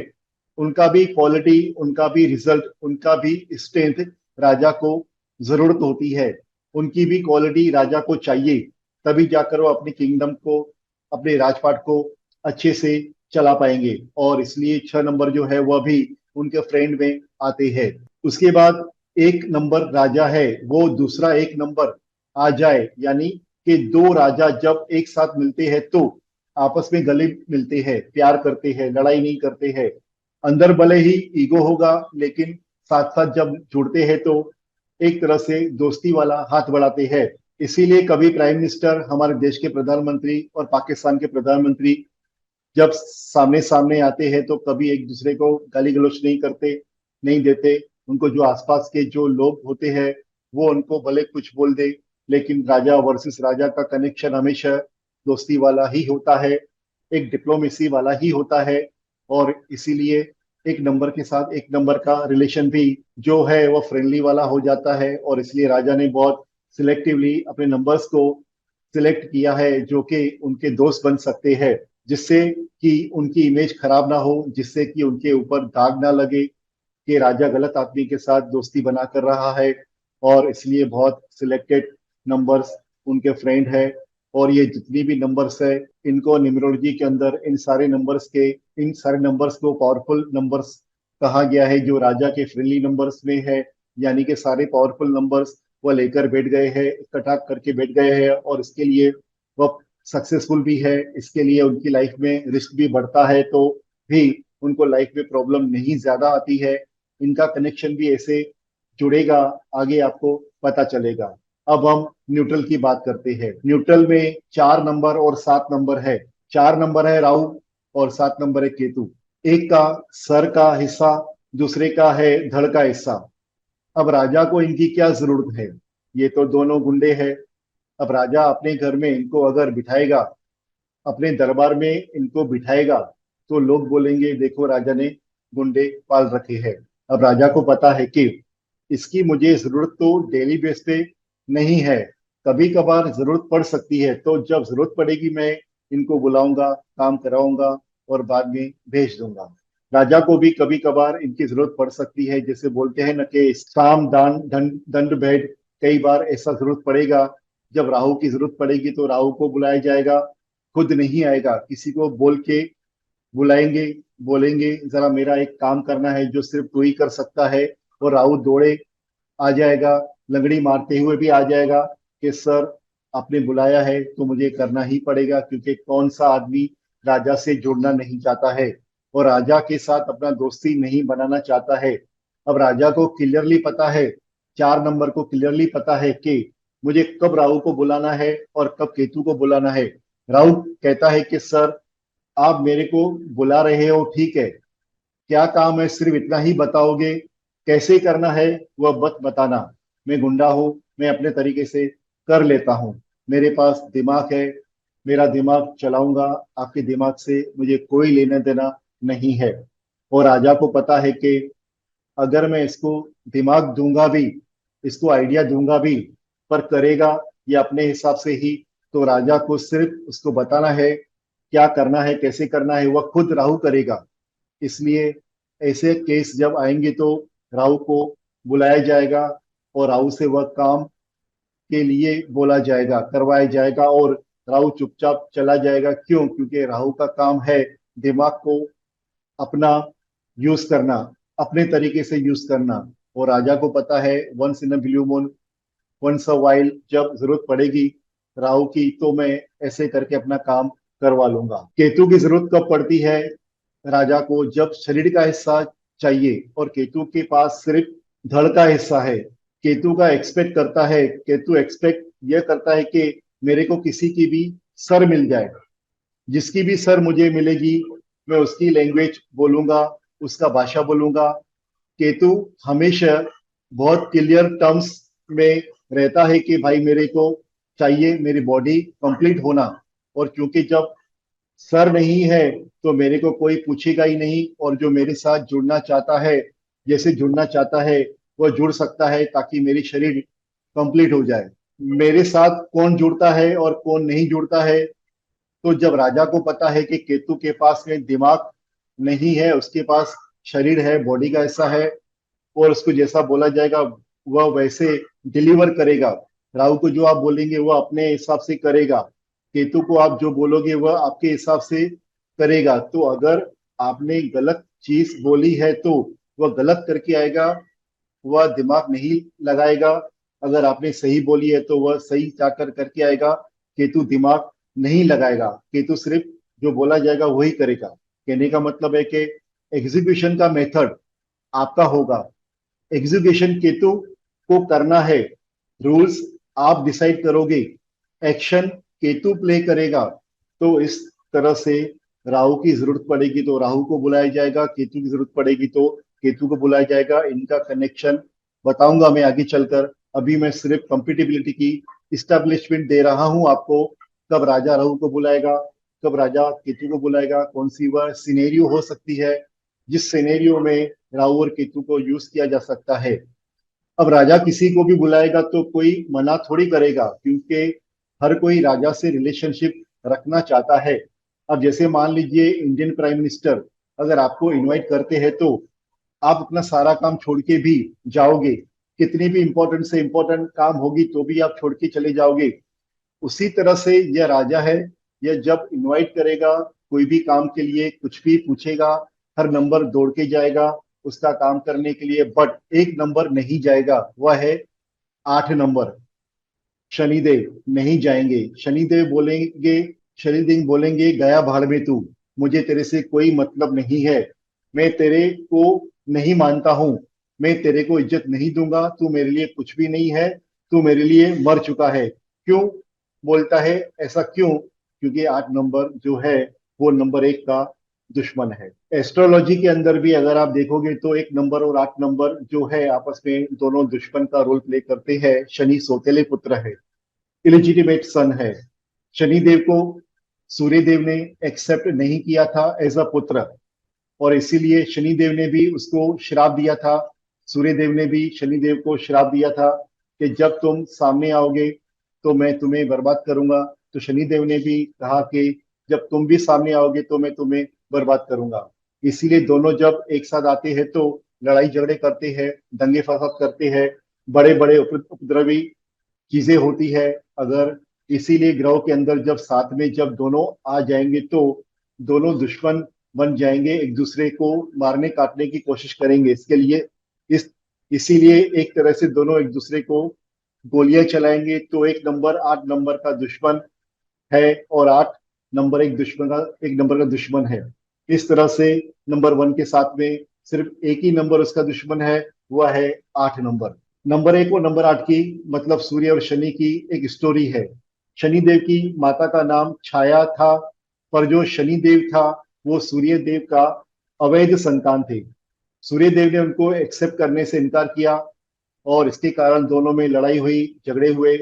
उनका भी क्वालिटी, उनका भी रिजल्ट, उनका भी स्ट्रेंथ राजा को जरूरत होती है, उनकी भी क्वालिटी राजा को चाहिए, तभी जाकर वो अपनी किंगडम को, अपने राजपाट को अच्छे से चला पाएंगे। और इसलिए 6 नंबर जो है वह भी उनके फ्रेंड में आते हैं। उसके बाद 1 नंबर राजा है, वो दूसरा 1 नंबर आ जाए, यानी कि 2 राजा जब एक साथ मिलते हैं तो आपस में गले मिलते हैं, प्यार करते हैं, लड़ाई नहीं करते हैं। अंदर भले ही ईगो होगा, लेकिन साथ साथ जब जुड़ते हैं तो एक तरह से दोस्ती वाला हाथ बढ़ाते हैं। इसीलिए कभी प्राइम मिनिस्टर, हमारे देश के प्रधानमंत्री और पाकिस्तान के प्रधानमंत्री जब सामने सामने आते हैं तो कभी एक दूसरे को गाली गलौज नहीं करते, नहीं देते। उनको जो आसपास के जो लोग होते हैं वो उनको भले कुछ बोल दे, लेकिन राजा वर्सेस राजा का कनेक्शन हमेशा दोस्ती वाला ही होता है, एक डिप्लोमेसी वाला ही होता है। और इसीलिए एक नंबर के साथ एक नंबर का रिलेशन भी जो है वो फ्रेंडली वाला हो जाता है। और इसलिए राजा ने बहुत सिलेक्टिवली अपने नंबर्स को सिलेक्ट किया है जो कि उनके दोस्त बन सकते हैं, जिससे कि उनकी इमेज खराब ना हो, जिससे कि उनके ऊपर दाग ना लगे कि राजा गलत आदमी के साथ दोस्ती बना कर रहा है। और इसलिए बहुत सिलेक्टेड नंबर्स उनके फ्रेंड है। और ये जितनी भी नंबर्स है इनको न्यूमरोलॉजी के अंदर इन सारे नंबर्स को पावरफुल नंबर्स कहा गया है, जो राजा के फ्रेंडली नंबर्स में है। यानी कि सारे पावरफुल नंबर्स वो लेकर बैठ गए हैं, इकट्ठा करके बैठ गए हैं, और इसके लिए वो सक्सेसफुल भी है। इसके लिए उनकी लाइफ में रिस्क भी बढ़ता है तो भी उनको लाइफ में प्रॉब्लम नहीं ज्यादा आती है। इनका कनेक्शन भी ऐसे जुड़ेगा, आगे आपको पता चलेगा। अब हम न्यूट्रल की बात करते हैं। न्यूट्रल में 4 नंबर और 7 नंबर है। 4 नंबर है राहु और 7 नंबर है केतु। एक का सर का हिस्सा, दूसरे का है धड़ का हिस्सा। अब राजा को इनकी क्या जरूरत है, ये तो दोनों गुंडे हैं। अब राजा अपने घर में इनको अगर बिठाएगा, अपने दरबार में इनको बिठाएगा, तो लोग बोलेंगे देखो राजा ने गुंडे पाल रखे हैं। अब राजा को पता है कि इसकी मुझे जरूरत तो डेली बेस पे नहीं है, कभी कभार जरूरत पड़ सकती है, तो जब जरूरत पड़ेगी मैं इनको बुलाऊंगा, काम कराऊंगा और बाद में भेज दूंगा। राजा को भी कभी कभार इनकी जरूरत पड़ सकती है, जैसे बोलते हैं ना कि साम दान दंड दंड भेद। कई बार ऐसा जरूरत पड़ेगा, जब राहु की जरूरत पड़ेगी तो राहु को बुलाया जाएगा, खुद नहीं आएगा, किसी को बोल के बुलाएंगे, बोलेंगे जरा मेरा एक काम करना है जो सिर्फ तू ही कर सकता है। और राहु दौड़े आ जाएगा, लंगड़ी मारते हुए भी आ जाएगा कि सर आपने बुलाया है तो मुझे करना ही पड़ेगा, क्योंकि कौन सा आदमी राजा से जुड़ना नहीं चाहता है और राजा के साथ अपना दोस्ती नहीं बनाना चाहता है। अब राजा को क्लियरली पता है, 4 नंबर को क्लियरली पता है कि मुझे कब राहु को बुलाना है और कब केतु को बुलाना है। राहु कहता है कि सर आप मेरे को बुला रहे हो, ठीक है, क्या काम है सिर्फ इतना ही बताओगे, कैसे करना है वह मत बताना। मैं गुंडा हूँ, मैं अपने तरीके से कर लेता हूँ, मेरे पास दिमाग है, मेरा दिमाग चलाऊंगा, आपके दिमाग से मुझे कोई लेना देना नहीं है। और राजा को पता है कि अगर मैं इसको दिमाग दूंगा भी, इसको आइडिया दूंगा भी, पर करेगा ये अपने हिसाब से ही, तो राजा को सिर्फ उसको बताना है क्या करना है, कैसे करना है, वह खुद राहु करेगा। इसलिए ऐसे केस जब आएंगे तो राहु को बुलाया जाएगा और राहु से वह काम के लिए बोला जाएगा, करवाया जाएगा, और राहु चुपचाप चला जाएगा। क्यों? क्योंकि राहु का काम है दिमाग को अपना यूज करना, अपने तरीके से यूज करना। और राजा को पता है once in a blue moon, once a while, जब जरूरत पड़ेगी राहु की तो मैं ऐसे करके अपना काम करवा लूंगा। केतु की जरूरत कब पड़ती है राजा को? जब शरीर का हिस्सा चाहिए, और केतु के पास सिर्फ धड़ का हिस्सा है। केतु एक्सपेक्ट यह करता है कि मेरे को किसी की भी सर मिल जाए, जिसकी भी सर मुझे मिलेगी मैं उसकी लैंग्वेज बोलूंगा, उसका भाषा बोलूंगा। केतु हमेशा बहुत क्लियर टर्म्स में रहता है कि भाई मेरे को चाहिए मेरी बॉडी कंप्लीट होना, और क्योंकि जब सर नहीं है तो मेरे को कोई पूछेगा ही नहीं, और जो मेरे साथ जुड़ना चाहता है, जैसे जुड़ना चाहता है वह जुड़ सकता है, ताकि मेरी शरीर कंप्लीट हो जाए। मेरे साथ कौन जुड़ता है और कौन नहीं जुड़ता है, तो जब राजा को पता है कि केतु के पास में दिमाग नहीं है, उसके पास शरीर है, बॉडी का हिस्सा है, और उसको जैसा बोला जाएगा वह वैसे डिलीवर करेगा। राहु को जो आप बोलेंगे वह अपने हिसाब से करेगा, केतु को आप जो बोलोगे वह आपके हिसाब से करेगा। तो अगर आपने गलत चीज बोली है तो वह गलत करके आएगा, वह दिमाग नहीं लगाएगा। अगर आपने सही बोली है तो वह सही जाकर करके आएगा। केतु दिमाग नहीं लगाएगा, केतु सिर्फ जो बोला जाएगा वही करेगा। कहने का मतलब है कि एग्जीक्यूशन का मेथड आपका होगा, एग्जीक्यूशन केतु को करना है। रूल्स आप डिसाइड करोगे, एक्शन केतु प्ले करेगा, तो इस तरह से राहु की जरूरत पड़ेगी तो राहु को बुलाया जाएगा, केतु की जरूरत पड़ेगी तो केतु को बुलाया जाएगा। इनका कनेक्शन बताऊंगा मैं आगे चलकर। अभी मैं सिर्फ कंपेटिबिलिटी की इस्टेब्लिशमेंट दे रहा हूं आपको। कब राजा राहु को बुलाएगा, कब राजा केतु को बुलाएगा, कौन सी वह सिनेरियो हो सकती है जिस सिनेरियो में राहु और केतु को यूज किया जा सकता है। अब राजा किसी को भी बुलाएगा तो कोई मना थोड़ी करेगा, क्योंकि हर कोई राजा से रिलेशनशिप रखना चाहता है। अब जैसे मान लीजिए इंडियन प्राइम मिनिस्टर अगर आपको इनवाइट करते हैं तो आप अपना सारा काम छोड़ के भी जाओगे। कितनी भी इंपॉर्टेंट से इंपॉर्टेंट काम होगी तो भी आप छोड़ के चले जाओगे। उसी तरह से यह राजा है, यह जब इनवाइट करेगा कोई भी काम के लिए, कुछ भी पूछेगा, हर नंबर दौड़ के जाएगा उसका काम करने के लिए। बट एक नंबर नहीं जाएगा, वह है 8 नंबर। शनिदेव नहीं जाएंगे। शनिदेव बोलेंगे गया भाड़ में तू, मुझे तेरे से कोई मतलब नहीं है, मैं तेरे को नहीं मानता हूं, मैं तेरे को इज्जत नहीं दूंगा, तू मेरे लिए कुछ भी नहीं है, तू मेरे लिए मर चुका है। क्यों बोलता है ऐसा? क्यों? क्योंकि 8 नंबर जो है वो नंबर 1 का दुश्मन है। एस्ट्रोलॉजी के अंदर भी अगर आप देखोगे तो 1 नंबर और 8 नंबर जो है आपस में दोनों दुश्मन का रोल प्ले करते हैं। शनि सौतेले पुत्र है, इलिजिटिमेट सन है। शनिदेव को सूर्यदेव ने एक्सेप्ट नहीं किया था एज अ पुत्र, और इसीलिए शनिदेव ने भी उसको श्राप दिया था। सूर्यदेव ने भी शनिदेव को श्राप दिया था कि जब तुम सामने आओगे तो मैं तुम्हें बर्बाद करूंगा। तो शनिदेव ने भी कहा कि जब तुम भी सामने आओगे तो मैं तुम्हें बर्बाद करूंगा। इसीलिए दोनों जब एक साथ आते हैं तो लड़ाई झगड़े करते हैं, दंगे फसाद करते हैं, बड़े बड़े उपद्रवी चीजें होती है। अगर इसीलिए ग्रहों के अंदर जब साथ में जब दोनों आ जाएंगे तो दोनों दुश्मन बन जाएंगे, एक दूसरे को मारने काटने की कोशिश करेंगे। इसके लिए इस इसीलिए एक तरह से दोनों एक दूसरे को गोलियां चलाएंगे। तो 1 नंबर 8 नंबर का दुश्मन है, और 8 नंबर एक नंबर का दुश्मन है। इस तरह से नंबर 1 के साथ में सिर्फ एक ही नंबर उसका दुश्मन है, वह है 8 नंबर। नंबर 1 और नंबर 8 की मतलब सूर्य और शनि की एक स्टोरी है। शनिदेव की माता का नाम छाया था, पर जो शनिदेव था वो सूर्यदेव का अवैध संतान थे। सूर्यदेव ने उनको एक्सेप्ट करने से इनकार किया, और इसके कारण दोनों में लड़ाई हुई, झगड़े हुए,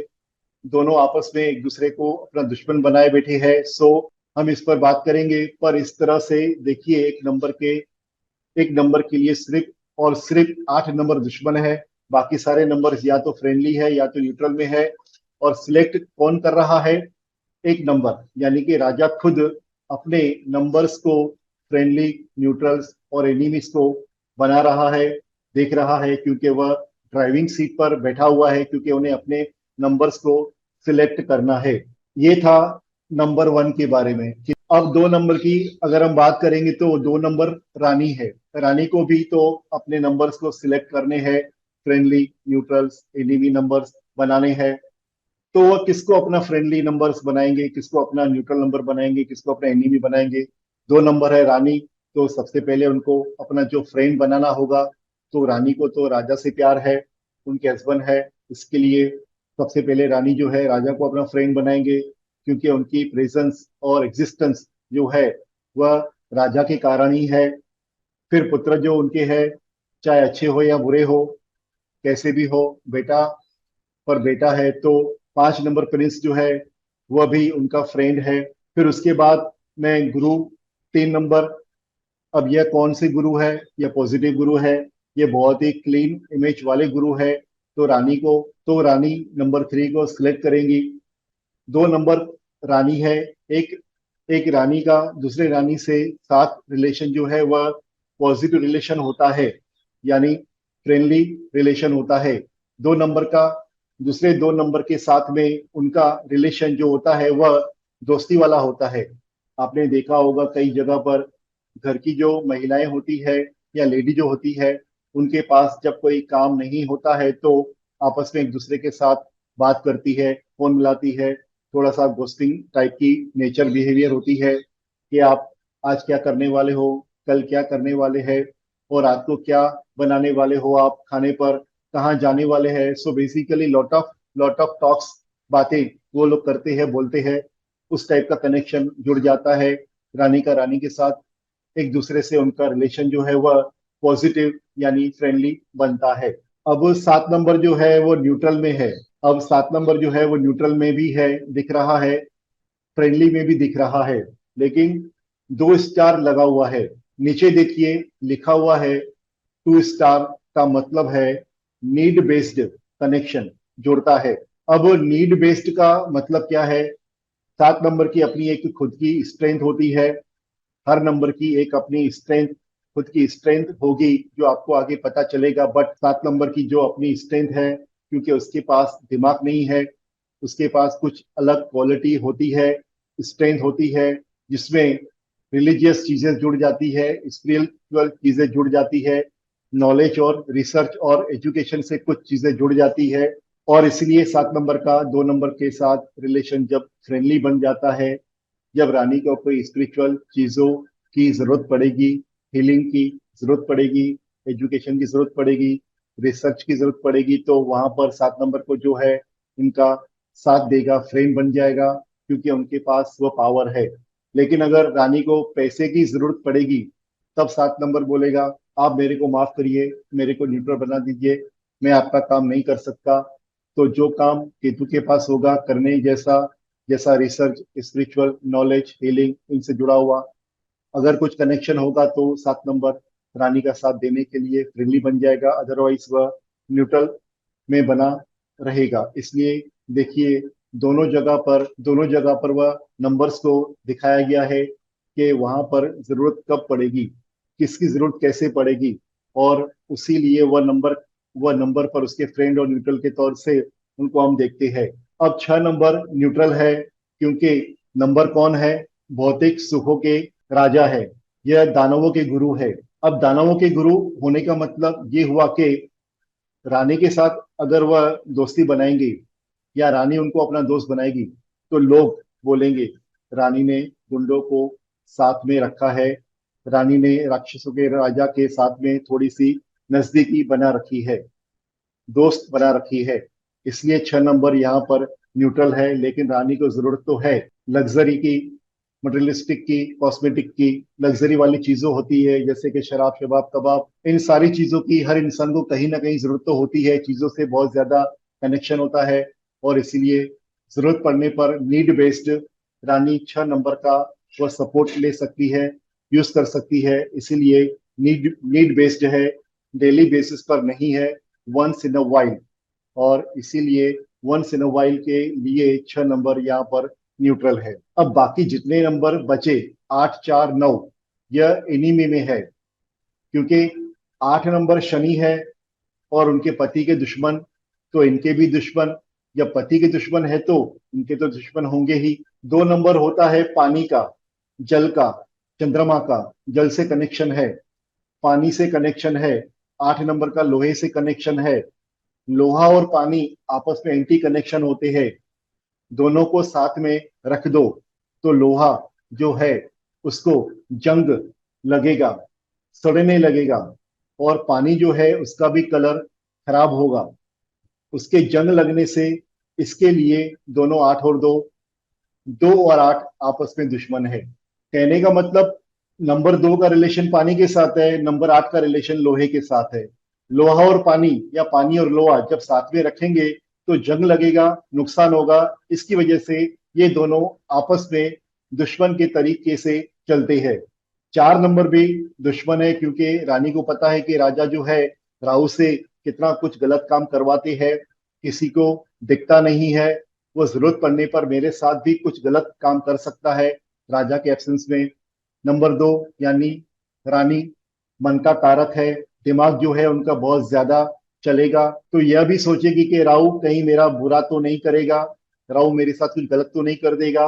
दोनों आपस में एक दूसरे को अपना दुश्मन बनाए बैठे हैं। सो हम इस पर बात करेंगे। पर इस तरह से देखिए, एक नंबर के लिए सिर्फ और सिर्फ 8 नंबर दुश्मन है। बाकी सारे नंबर या तो फ्रेंडली है या तो न्यूट्रल में है। और सिलेक्ट कौन कर रहा है? 1 नंबर, यानी कि राजा खुद अपने नंबर्स को फ्रेंडली, न्यूट्रल्स और एनिमीज को बना रहा है, देख रहा है, क्योंकि वह ड्राइविंग सीट पर बैठा हुआ है, क्योंकि उन्हें अपने नंबर्स को सिलेक्ट करना है। ये था नंबर 1 के बारे में। अब 2 नंबर की अगर हम बात करेंगे तो 2 नंबर रानी है। रानी को भी तो अपने नंबर्स को सिलेक्ट करने हैं, फ्रेंडली, न्यूट्रल्स, एनिमी नंबर्स बनाने हैं। तो वो किसको अपना फ्रेंडली नंबर्स बनाएंगे, किसको अपना न्यूट्रल नंबर बनाएंगे, किसको अपना एनिमी बनाएंगे? 2 नंबर है रानी, तो सबसे पहले उनको अपना जो फ्रेंड बनाना होगा। तो रानी को तो राजा से प्यार है, उनके हस्बैंड है, इसके लिए सबसे पहले रानी जो है राजा को अपना फ्रेंड बनाएंगे, क्योंकि उनकी प्रेजेंस और एग्जिस्टेंस जो है वह राजा के कारण ही है। फिर पुत्र जो उनके है, चाहे अच्छे हो या बुरे हो, कैसे भी हो, बेटा पर बेटा है तो 5 नंबर प्रिंस जो है वह भी उनका फ्रेंड है। फिर उसके बाद में गुरु 3 नंबर। अब यह कौन से गुरु है? यह पॉजिटिव गुरु है, ये बहुत ही क्लीन इमेज वाले गुरु है। तो रानी नंबर 3 को सिलेक्ट करेंगी। 2 नंबर रानी है। एक एक रानी का दूसरे रानी से साथ रिलेशन जो है वह पॉजिटिव रिलेशन होता है, यानी फ्रेंडली रिलेशन होता है। 2 नंबर का दूसरे 2 नंबर के साथ में उनका रिलेशन जो होता है वह दोस्ती वाला होता है। आपने देखा होगा कई जगह पर घर की जो महिलाएं होती है या लेडी जो होती है, उनके पास जब कोई काम नहीं होता है तो आपस में एक दूसरे के साथ बात करती है, फोन मिलाती है, थोड़ा सा गोस्टिंग टाइप की नेचर बिहेवियर होती है कि आप आज क्या करने वाले हो, कल क्या करने वाले हैं, और रात को क्या बनाने वाले हो, आप खाने पर कहाँ जाने वाले हैं। So basically lot of lot of talks, बातें वो लोग करते हैं, बोलते हैं, उस टाइप का कनेक्शन जुड़ जाता है रानी का रानी के साथ। एक दूसरे से उनका रिलेशन जो है वह पॉजिटिव यानी फ्रेंडली बनता है। अब 7 नंबर जो है वो न्यूट्रल में है। अब 7 नंबर जो है वो न्यूट्रल में भी है, दिख रहा है, फ्रेंडली में भी दिख रहा है, लेकिन 2 स्टार लगा हुआ है। नीचे देखिए लिखा हुआ है 2 स्टार, का मतलब है नीड बेस्ड कनेक्शन जोड़ता है। अब नीड बेस्ड का मतलब क्या है? 7 नंबर की अपनी एक खुद की स्ट्रेंथ होती है, हर नंबर की एक अपनी स्ट्रेंथ, खुद की स्ट्रेंथ होगी जो आपको आगे पता चलेगा। बट 7 नंबर की जो अपनी स्ट्रेंथ है, क्योंकि उसके पास दिमाग नहीं है, उसके पास कुछ अलग क्वालिटी होती है, स्ट्रेंथ होती है, जिसमें रिलीजियस चीजें जुड़ जाती है, स्पिरिचुअल चीजें जुड़ जाती है, नॉलेज और रिसर्च और एजुकेशन से कुछ चीजें जुड़ जाती है। और इसलिए 7 नंबर का 2 नंबर के साथ रिलेशन जब फ्रेंडली बन जाता है, जब रानी को कोई स्पिरिचुअल चीजों की जरूरत पड़ेगी, हीलिंग की जरूरत पड़ेगी, एजुकेशन की जरूरत पड़ेगी, रिसर्च की जरूरत पड़ेगी, तो वहां पर 7 नंबर को जो है इनका साथ देगा, फ्रेंड बन जाएगा, क्योंकि उनके पास वो पावर है। लेकिन अगर रानी को पैसे की जरूरत पड़ेगी, तब 7 नंबर बोलेगा आप मेरे को माफ करिए, मेरे को न्यूट्रल बना दीजिए, मैं आपका काम नहीं कर सकता। तो जो काम केतु के पास होगा करने जैसा, जैसा रिसर्च, स्पिरिचुअल नॉलेज, हीलिंग, इनसे जुड़ा हुआ अगर कुछ कनेक्शन होगा, तो 7 नंबर रानी का साथ देने के लिए फ्रेंडली बन जाएगा, अदरवाइज वह न्यूट्रल में बना रहेगा। इसलिए देखिए दोनों जगह पर वह नंबर्स को दिखाया गया है कि वहां पर जरूरत कब पड़ेगी, किसकी जरूरत कैसे पड़ेगी, और उसी लिए वह नंबर पर उसके फ्रेंड और न्यूट्रल के तौर से उनको हम देखते हैं। अब 6 नंबर न्यूट्रल है, क्योंकि नंबर कौन है? भौतिक सुखों के राजा है, यह दानवों के गुरु है। अब दानवों के गुरु होने का मतलब ये हुआ कि रानी के साथ अगर वह दोस्ती बनाएंगे या रानी उनको अपना दोस्त बनाएगी, तो लोग बोलेंगे रानी ने गुंडों को साथ में रखा है, रानी ने राक्षसों के राजा के साथ में थोड़ी सी नजदीकी बना रखी है, दोस्त बना रखी है। इसलिए 6 नंबर यहाँ पर न्यूट्रल है। लेकिन रानी को जरूरत तो है लग्जरी की, मटेरियलिस्टिक की, कॉस्मेटिक की, लग्जरी वाली चीजों होती है, जैसे कि शराब, शबाब, कबाब, इन सारी चीजों की हर इंसान को कहीं ना कहीं जरूरत तो होती है, चीजों से बहुत ज्यादा कनेक्शन होता है। और इसीलिए जरूरत पड़ने पर नीड बेस्ड रानी 6 नंबर का वह सपोर्ट ले सकती है, यूज कर सकती है। इसीलिए नीड नीड बेस्ड है, डेली बेसिस पर नहीं है, वंस इन अ वाइल। और इसीलिए वंस इन अ वाइल के लिए 6 नंबर यहाँ पर न्यूट्रल है। अब बाकी जितने नंबर बचे 8, 4, 9, यह इन्हीं में है, क्योंकि 8 नंबर शनि है और उनके पति के दुश्मन, तो इनके भी दुश्मन, जब पति के दुश्मन है तो इनके तो दुश्मन होंगे ही। 2 नंबर होता है पानी का, जल का, चंद्रमा का, जल से कनेक्शन है, पानी से कनेक्शन है। 8 नंबर का लोहे से कनेक्शन है। लोहा और पानी आपस में एंटी कनेक्शन होते हैं, दोनों को साथ में रख दो तो लोहा जो है उसको जंग लगेगा, सड़ने लगेगा, और पानी जो है उसका भी कलर खराब होगा, उसके जंग लगने से। इसके लिए दोनों 8 और 2, 2 और 8 आपस में दुश्मन है। कहने का मतलब नंबर 2 का रिलेशन पानी के साथ है, नंबर 8 का रिलेशन लोहे के साथ है। लोहा और पानी या पानी और लोहा जब साथ में रखेंगे तो जंग लगेगा, नुकसान होगा। इसकी वजह से ये दोनों आपस में दुश्मन के तरीके से चलते हैं। 4 नंबर भी दुश्मन है, क्योंकि रानी को पता है कि राजा जो है राहु से कितना कुछ गलत काम करवाते हैं, किसी को दिखता नहीं है, वो जरूरत पड़ने पर मेरे साथ भी कुछ गलत काम कर सकता है राजा के एब्सेंस में। नंबर 2 यानी रानी मन का कारक है, दिमाग जो है उनका बहुत ज्यादा चलेगा, तो यह भी सोचेगी कि राहु कहीं मेरा बुरा तो नहीं करेगा, राहु मेरे साथ कुछ गलत तो नहीं कर देगा।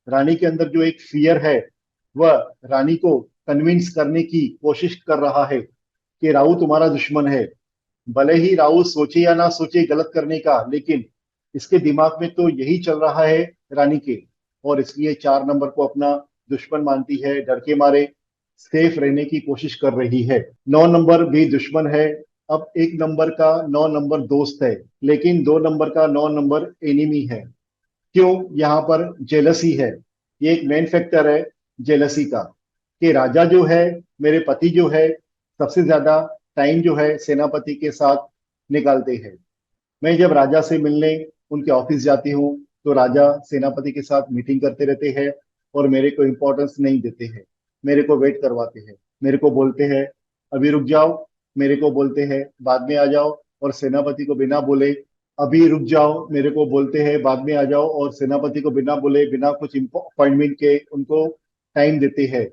रानी के अंदर जो एक फियर है, वह रानी को कन्विंस करने की कोशिश कर रहा है कि राहु तुम्हारा दुश्मन है। भले ही राहु सोचे या ना सोचे गलत करने का, लेकिन इसके दिमाग में तो यही चल रहा है रानी के, और इसलिए 4 नंबर को अपना दुश्मन मानती है, डर के मारे सेफ रहने की कोशिश कर रही है। 9 नंबर भी दुश्मन है, अब 1 नंबर का 9 नंबर दोस्त है, लेकिन 2 नंबर का 9 नंबर एनिमी है। क्यों? यहाँ पर जेलसी है। ये एक मेन फैक्टर है जेलसी का, कि राजा जो है, मेरे पति जो है, सबसे ज्यादा टाइम जो है सेनापति के साथ निकालते हैं। मैं जब राजा से मिलने उनके ऑफिस जाती हूँ तो राजा सेनापति के साथ मीटिंग करते रहते हैं और मेरे को इम्पोर्टेंस नहीं देते हैं। मेरे को वेट करवाते हैं, मेरे को बोलते हैं अभी रुक जाओ, मेरे को बोलते हैं बाद में आ जाओ, और सेनापति को बिना बोले अभी रुक जाओ, मेरे को बोलते हैं बाद में आ जाओ, और सेनापति को बिना बोले बिना कुछ अपॉइंटमेंट के उनको टाइम देते हैं।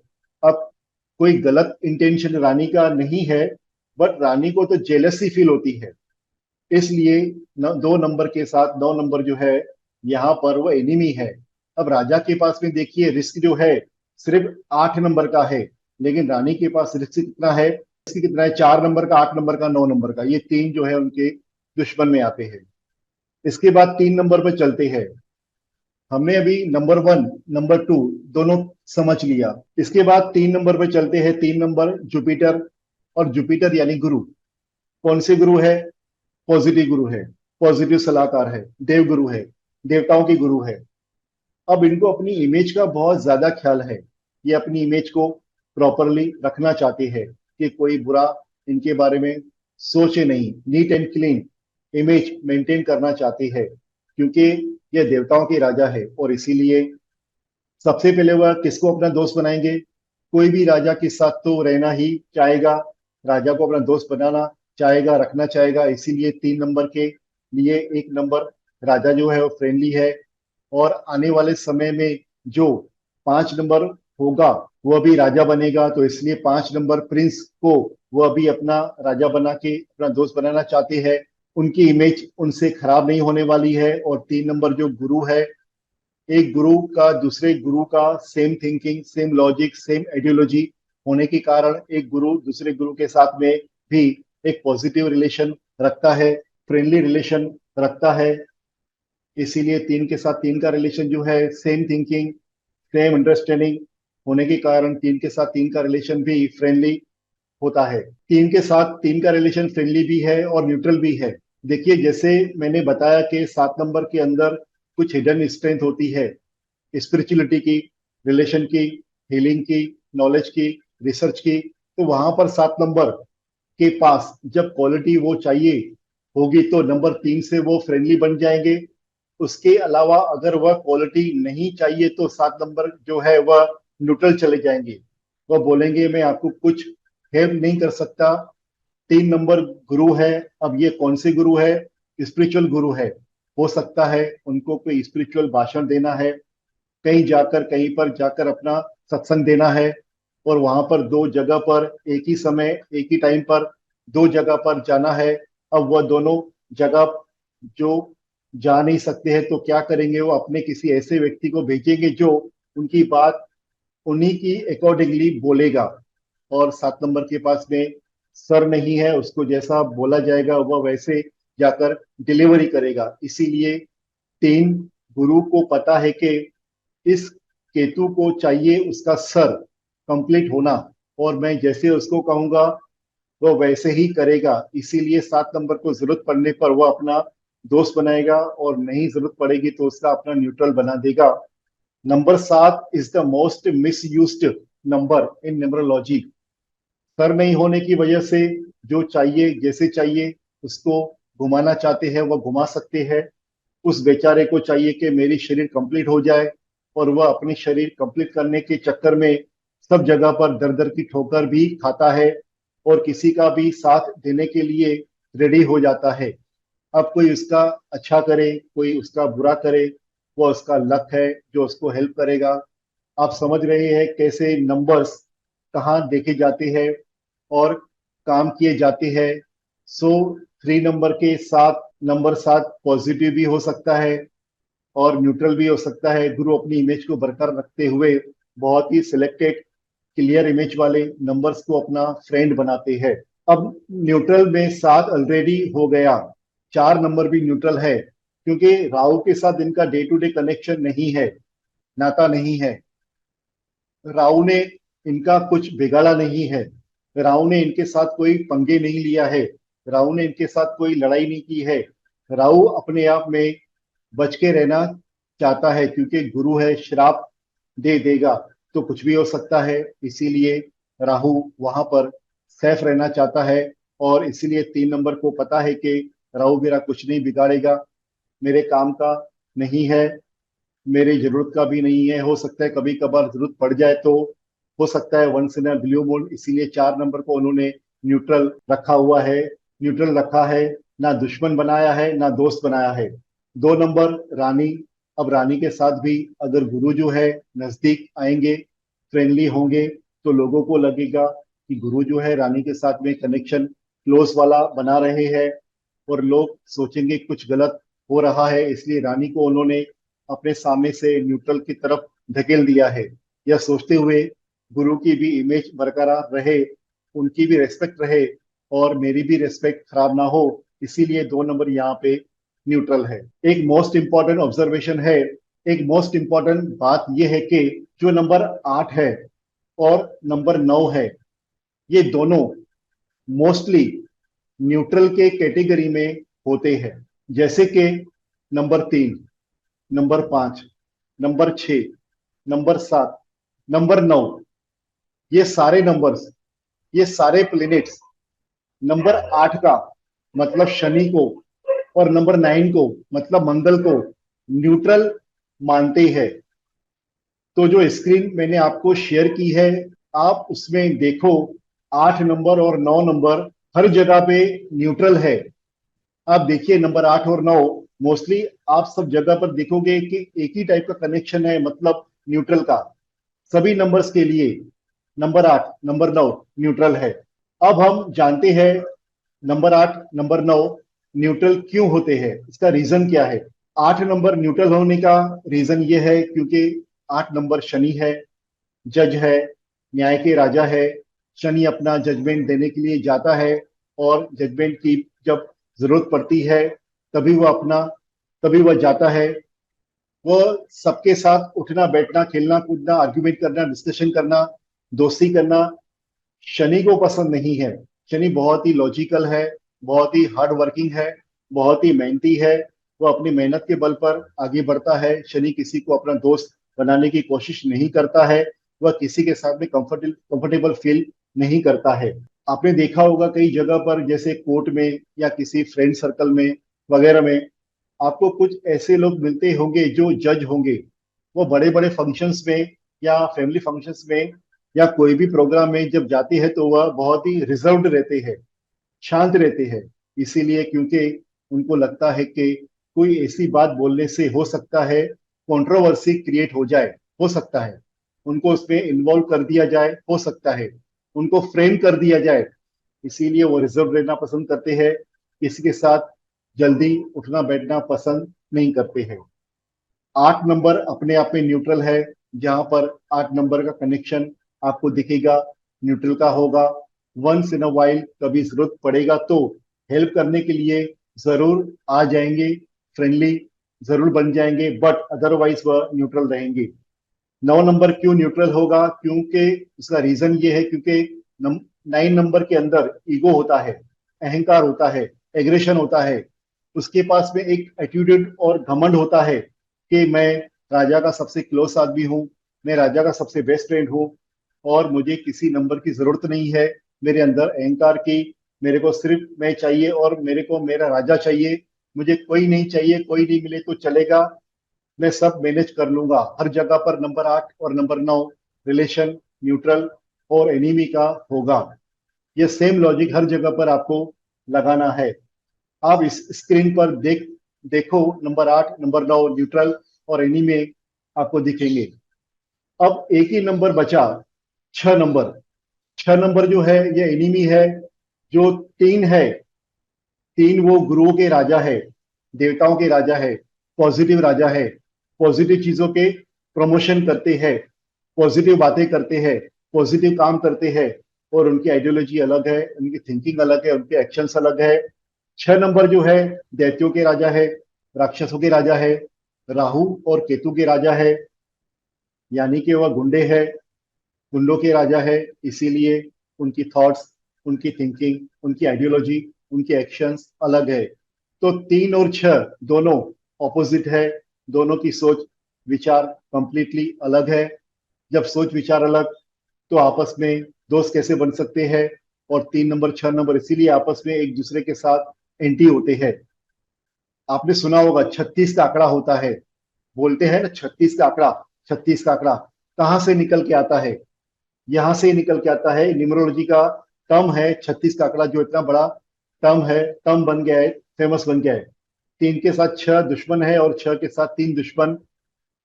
अब कोई गलत इंटेंशन रानी का नहीं है, बट रानी को तो जेलसी फील होती है, इसलिए 2 नंबर के साथ 9 नंबर जो है यहाँ पर वो एनिमी है। अब राजा के पास में देखिए रिस्क जो है सिर्फ 8 नंबर का है, लेकिन रानी के पास रिस्क कितना है? रिस्क कितना है? 4 नंबर का, 8 नंबर का, 9 नंबर का, ये तीन जो है उनके दुश्मन में आते हैं। इसके बाद 3 नंबर पर चलते हैं। हमने अभी नंबर 1, नंबर 2 दोनों समझ लिया। इसके बाद 3 नंबर पर चलते हैं। 3 नंबर जुपिटर, और जुपिटर यानी गुरु। कौन से गुरु है? पॉजिटिव गुरु है, पॉजिटिव सलाहकार है, देव गुरु है, देवताओं की गुरु है। अब इनको अपनी इमेज का बहुत ज्यादा ख्याल है। ये अपनी इमेज को प्रॉपरली रखना चाहते हैं कि कोई बुरा इनके बारे में सोचे नहीं। Neat and clean image maintain करना चाहते हैं, क्योंकि ये देवताओं के राजा है, और इसीलिए सबसे पहले वह किसको अपना दोस्त बनाएंगे? कोई भी राजा के साथ तो रहना ही चाहेगा, राजा को अपना दोस्त बनाना चाहेगा, रखना चाहेगा। इसीलिए 3 नंबर के लिए 1 नंबर राजा जो है वो फ्रेंडली है। और आने वाले समय में जो 5 नंबर होगा वह भी राजा बनेगा, तो इसलिए 5 नंबर प्रिंस को वह भी अपना राजा बना के अपना दोस्त बनाना चाहते हैं। उनकी इमेज उनसे खराब नहीं होने वाली है। और 3 नंबर जो गुरु है, एक गुरु का दूसरे गुरु का same thinking, same logic, same ideology होने के कारण एक गुरु दूसरे गुरु के साथ में भी एक पॉजिटिव रिलेशन रखता है, फ्रेंडली रिलेशन रखता है। इसीलिए 3 के साथ 3 का रिलेशन जो है सेम थिंकिंग, सेम अंडरस्टैंडिंग होने के कारण 3 के साथ 3 का रिलेशन भी फ्रेंडली होता है। 3 के साथ 3 का रिलेशन फ्रेंडली भी है और न्यूट्रल भी है। देखिए, जैसे मैंने बताया कि 7 नंबर के अंदर कुछ हिडन स्ट्रेंथ होती है, स्पिरिचुअलिटी की, रिलेशन की, हीलिंग की, नॉलेज की, रिसर्च की। तो वहां पर 7 नंबर के पास जब क्वालिटी वो चाहिए होगी तो नंबर 3 से वो फ्रेंडली बन जाएंगे। उसके अलावा अगर वह क्वालिटी नहीं चाहिए तो 7 नंबर जो है वह न्यूट्रल चले जाएंगे। वह बोलेंगे मैं आपको कुछ हेल्प नहीं कर सकता। 3 नंबर गुरु है। अब ये कौन से गुरु है? स्पिरिचुअल गुरु है। हो सकता है उनको कोई स्पिरिचुअल भाषण देना है, कहीं जाकर, कहीं पर जाकर अपना सत्संग देना है, और वहां पर 2 जगह पर एक ही समय, एक ही टाइम पर 2 जगह पर जाना है। अब वह दोनों जगह जो जा नहीं सकते हैं तो क्या करेंगे? वो अपने किसी ऐसे व्यक्ति को भेजेंगे जो उनकी बात उन्हीं की अकॉर्डिंगली बोलेगा। और 7 नंबर के पास में सर नहीं है, उसको जैसा बोला जाएगा वह वैसे जाकर डिलीवरी करेगा। इसीलिए 3 गुरु को पता है कि इस केतु को चाहिए उसका सर कंप्लीट होना, और मैं जैसे उसको कहूंगा वो वैसे ही करेगा। इसीलिए 7 नंबर को जरूरत पड़ने पर वो अपना दोस्त बनाएगा, और नहीं जरूरत पड़ेगी तो उसका अपना न्यूट्रल बना देगा। Number 7 is the most misused number in numerology. Sir नहीं होने की वजह से जो चाहिए, जैसे चाहिए उसको घुमाना चाहते हैं वह घुमा सकते हैं। उस बेचारे को चाहिए कि मेरी शरीर कंप्लीट हो जाए, और वह अपनी शरीर कंप्लीट करने के चक्कर में सब जगह पर दर दर की ठोकर भी खाता है, और किसी का भी साथ देने के लिए रेडी हो जाता है। अब कोई उसका अच्छा करे, कोई उसका बुरा करे, वो उसका लक है जो उसको हेल्प करेगा। आप समझ रहे हैं कैसे नंबर्स कहाँ देखे जाते हैं और काम किए जाते हैं। सो 3 नंबर के साथ नंबर 7 पॉजिटिव भी हो सकता है और न्यूट्रल भी हो सकता है। गुरु अपनी इमेज को बरकरार रखते हुए बहुत ही सिलेक्टेड क्लियर इमेज वाले नंबर्स को अपना फ्रेंड बनाते हैं। अब न्यूट्रल में 7 ऑलरेडी हो गया, 4 नंबर भी न्यूट्रल है, क्योंकि राहु के साथ इनका डे टू डे कनेक्शन नहीं है, नाता नहीं है। राहु ने इनका कुछ बिगाड़ा नहीं है, राहु ने इनके साथ कोई पंगे नहीं लिया है। राहु ने इनके साथ कोई लड़ाई नहीं की है। राहु अपने आप में बच के रहना चाहता है, क्योंकि गुरु है, श्राप दे देगा तो कुछ भी हो सकता है। इसीलिए राहु वहां पर सेफ रहना चाहता है। और इसीलिए 3 नंबर को पता है कि राहु मेरा कुछ नहीं बिगाड़ेगा, मेरे काम का नहीं है, मेरी जरूरत का भी नहीं है। हो सकता है कभी कभार जरूरत पड़ जाए तो हो सकता है, once in a blue moon. इसीलिए 4 नंबर को उन्होंने न्यूट्रल रखा हुआ है। न्यूट्रल रखा है, ना दुश्मन बनाया है ना दोस्त बनाया है। 2 नंबर रानी। अब रानी के साथ भी अगर गुरु जो है नजदीक आएंगे, फ्रेंडली होंगे, तो लोगों को लगेगा कि गुरु जो है रानी के साथ में कनेक्शन क्लोज वाला बना रहे हैं, और लोग सोचेंगे कुछ गलत हो रहा है। इसलिए रानी को उन्होंने अपने सामने से न्यूट्रल की तरफ धकेल दिया है, यह सोचते हुए गुरु की भी इमेज बरकरार रहे, उनकी भी रेस्पेक्ट रहे, और मेरी भी रेस्पेक्ट खराब ना हो। इसीलिए 2 नंबर यहाँ पे न्यूट्रल है। एक मोस्ट इंपॉर्टेंट ऑब्जर्वेशन है, एक मोस्ट इंपॉर्टेंट बात यह है कि जो नंबर 8 है और नंबर 9 है, ये दोनों मोस्टली न्यूट्रल के कैटेगरी में होते हैं। जैसे कि number 3, number 5, number 6, number 7, number 9, ये सारे नंबर्स, ये सारे प्लेनेट्स नंबर 8 का मतलब शनि को और नंबर 9 को मतलब मंगल को न्यूट्रल मानते हैं। तो जो स्क्रीन मैंने आपको शेयर की है, आप उसमें देखो, 8 नंबर और 9 नंबर हर जगह पे न्यूट्रल है। आप देखिए नंबर 8 और 9 मोस्टली आप सब जगह पर देखोगे कि एक ही टाइप का कनेक्शन है, मतलब न्यूट्रल का। सभी नंबर्स के लिए नंबर 8 नंबर 9 न्यूट्रल है। अब हम जानते हैं नंबर 8 नंबर 9 न्यूट्रल क्यों होते हैं, इसका रीजन क्या है। 8 नंबर न्यूट्रल होने का रीजन ये है क्योंकि 8 नंबर शनि है, जज है, न्याय के राजा है। शनि अपना जजमेंट देने के लिए जाता है, और जजमेंट की जब जरूरत पड़ती है तभी वह जाता है। वह सबके साथ उठना बैठना, खेलना कूदना, आर्ग्यूमेंट करना, डिस्कशन करना, दोस्ती करना शनि को पसंद नहीं है। शनि बहुत ही लॉजिकल है, बहुत ही हार्ड वर्किंग है, बहुत ही मेहनती है। वह अपनी मेहनत के बल पर आगे बढ़ता है। शनि किसी को अपना दोस्त बनाने की कोशिश नहीं करता है। वह किसी के साथ में कंफर्टेबल फील नहीं करता है। आपने देखा होगा कई जगह पर, जैसे कोर्ट में या किसी फ्रेंड सर्कल में वगैरह में, आपको कुछ ऐसे लोग मिलते होंगे जो जज होंगे। वो बड़े बड़े फंक्शंस में या फैमिली फंक्शंस में या कोई भी प्रोग्राम में जब जाते हैं तो वह बहुत ही रिजर्व्ड रहते हैं, शांत रहते हैं। इसीलिए क्योंकि उनको लगता है कि कोई ऐसी बात बोलने से हो सकता है कंट्रोवर्सी क्रिएट हो जाए, हो सकता है उनको उसमें इन्वॉल्व कर दिया जाए, हो सकता है उनको फ्रेम कर दिया जाए। इसीलिए वो रिजर्व रहना पसंद करते हैं, किसी के साथ जल्दी उठना बैठना पसंद नहीं करते हैं। 8 नंबर अपने आप में न्यूट्रल है। जहां पर 8 नंबर का कनेक्शन आपको दिखेगा न्यूट्रल का होगा। वंस इन अ वाइल कभी जरूरत पड़ेगा तो हेल्प करने के लिए जरूर आ जाएंगे, फ्रेंडली जरूर बन जाएंगे, बट अदरवाइज वह न्यूट्रल रहेंगे। 9 नंबर क्यों न्यूट्रल होगा, क्योंकि उसका रीजन ये है क्योंकि 9 नंबर के अंदर ईगो होता है, अहंकार होता है, एग्रेशन होता है। उसके पास में एक एटीट्यूड और घमंड होता है कि मैं राजा का सबसे क्लोज आदमी हूँ, मैं राजा का सबसे बेस्ट फ्रेंड हूँ, और मुझे किसी नंबर की जरूरत नहीं है। मेरे अंदर अहंकार की, मेरे को सिर्फ मैं चाहिए और मेरे को मेरा राजा चाहिए, मुझे कोई नहीं चाहिए, कोई नहीं मिले तो चलेगा, मैं सब मैनेज कर लूंगा। हर जगह पर नंबर 8 और नंबर 9 रिलेशन न्यूट्रल और एनिमी का होगा। ये सेम लॉजिक हर जगह पर आपको लगाना है। आप इस स्क्रीन पर देखो नंबर 8 नंबर 9 न्यूट्रल और एनिमी आपको दिखेंगे। अब एक ही नंबर बचा, 6 नंबर। 6 नंबर जो है ये एनिमी है। जो 3 है, 3 वो गुरुओं के राजा है, देवताओं के राजा है, पॉजिटिव राजा है। पॉजिटिव चीजों के प्रमोशन करते हैं, पॉजिटिव बातें करते हैं, पॉजिटिव काम करते हैं, और उनकी आइडियोलॉजी अलग है, उनकी थिंकिंग अलग है, उनके एक्शंस अलग है। 6 नंबर जो है दैत्यों के राजा है, राक्षसों के राजा है, राहु और केतु के राजा है, यानी कि वह गुंडे है, गुंडों के राजा है। इसीलिए उनकी थॉट्स, उनकी थिंकिंग, उनकी आइडियोलॉजी, उनके एक्शंस अलग है। तो 3 और 6 दोनों ऑपोजिट है, दोनों की सोच विचार कंप्लीटली अलग है। जब सोच विचार अलग तो आपस में दोस्त कैसे बन सकते हैं? और 3 नंबर 6 नंबर इसीलिए आपस में एक दूसरे के साथ एंटी होते हैं। आपने सुना होगा 36 का आंकड़ा होता है, बोलते हैं ना 36 का आंकड़ा। 36 का आंकड़ा कहाँ से निकल के आता है? यहाँ से ही निकल के आता है, न्यूमरोलॉजी का टर्म है 36 का आंकड़ा, जो इतना बड़ा टर्म है, टर्म बन गया है, फेमस बन गया है। 3 के साथ 6 दुश्मन है और 6 के साथ 3 दुश्मन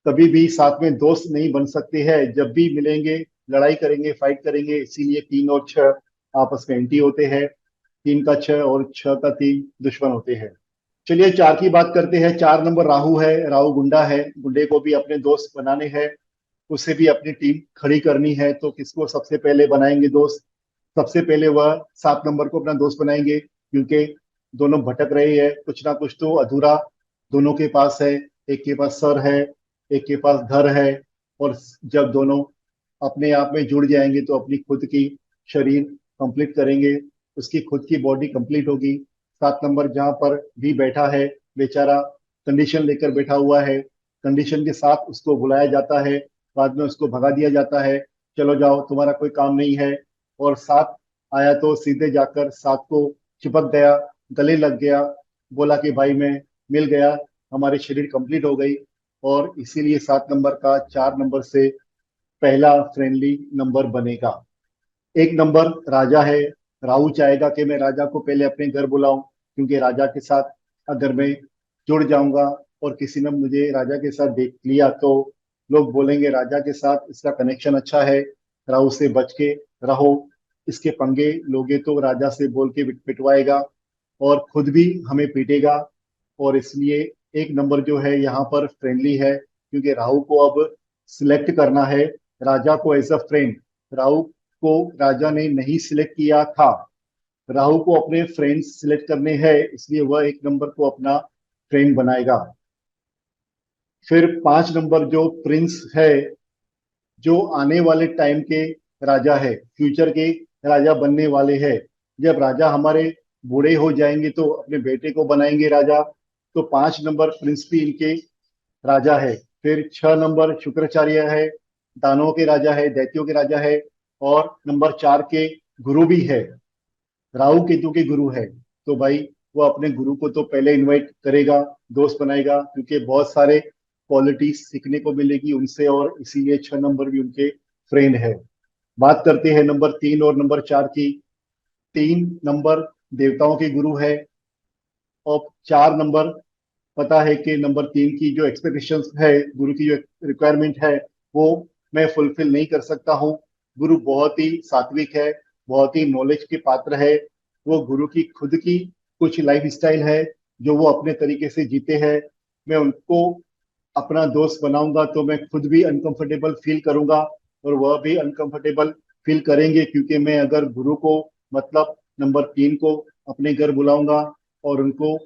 कभी भी साथ में दोस्त नहीं बन सकते हैं। जब भी मिलेंगे लड़ाई करेंगे, फाइट करेंगे, इसीलिए 3 और 6 आपस में एंटी होते हैं। 3 का 6 और 6 का 3 दुश्मन होते हैं। चलिए 4 की बात करते हैं। 4 नंबर राहु है, राहु गुंडा है, गुंडे को भी अपने दोस्त बनाने हैं, उसे भी अपनी टीम खड़ी करनी है। तो किसको सबसे पहले बनाएंगे दोस्त? सबसे पहले वह 7 नंबर को अपना दोस्त बनाएंगे, क्योंकि दोनों भटक रहे हैं, कुछ ना कुछ तो अधूरा दोनों के पास है। एक के पास सर है, एक के पास घर है। और जब दोनों अपने आप में जुड़ जाएंगे तो अपनी खुद की शरीर कंप्लीट करेंगे, उसकी खुद की बॉडी कंप्लीट होगी। 7 नंबर जहां पर भी बैठा है, बेचारा कंडीशन लेकर बैठा हुआ है, कंडीशन के साथ उसको बुलाया जाता है, बाद में उसको भगा दिया जाता है, चलो जाओ तुम्हारा कोई काम नहीं है। और 7 आया तो सीधे जाकर 7 को चिपक गया, गले लग गया, बोला कि भाई मैं मिल गया, हमारी शरीर कंप्लीट हो गई। और इसीलिए 7 नंबर का 4 नंबर से पहला फ्रेंडली नंबर बनेगा। 1 नंबर राजा है, राहु चाहेगा कि मैं राजा को पहले अपने घर बुलाऊं, क्योंकि राजा के साथ अगर मैं जुड़ जाऊंगा और किसी ने मुझे राजा के साथ देख लिया तो लोग बोलेंगे राजा के साथ इसका कनेक्शन अच्छा है, राहु से बच के रहो, इसके पंगे लोगे तो राजा से बोल के पिटवाएगा और खुद भी हमें पीटेगा। और इसलिए 1 नंबर जो है यहाँ पर फ्रेंडली है, क्योंकि राहु को अब सिलेक्ट करना है राजा को एज अ फ्रेंड। राहु को राजा ने नहीं सिलेक्ट किया था, राहु को अपने फ्रेंड्स सिलेक्ट करने हैं, इसलिए वह 1 नंबर को अपना फ्रेंड बनाएगा। फिर 5 नंबर जो प्रिंस है, जो आने वाले टाइम के राजा है, फ्यूचर के राजा बनने वाले हैं। जब राजा हमारे बूढ़े हो जाएंगे तो अपने बेटे को बनाएंगे राजा। तो 5 नंबर प्रिंस भी इनके राजा है। फिर 6 नंबर शुक्राचार्य है, दानवों के राजा है, दैत्यों के राजा है। और नंबर 4 के गुरु भी है, राहु केतु के गुरु है। तो भाई वो अपने गुरु को तो पहले इनवाइट करेगा, दोस्त बनाएगा, क्योंकि बहुत सारे क्वालिटीज सीखने को मिलेगी उनसे, और इसीलिए 6 नंबर भी उनके फ्रेंड है। बात करते हैं नंबर 3 और नंबर 4 की। 3 नंबर देवताओं के गुरु है, और 4 नंबर पता है कि नंबर 3 की जो एक्सपेक्टेशंस है, गुरु की जो रिक्वायरमेंट है, वो मैं फुलफिल नहीं कर सकता हूँ। गुरु बहुत ही सात्विक है, बहुत ही नॉलेज के पात्र है। वो गुरु की खुद की कुछ लाइफ स्टाइल है जो वो अपने तरीके से जीते हैं। मैं उनको अपना दोस्त बनाऊंगा तो मैं खुद भी अनकंफर्टेबल फील करूंगा और वह भी अनकंफर्टेबल फील करेंगे, क्योंकि मैं अगर गुरु को मतलब नंबर 3 को अपने घर बुलाऊंगा और उनको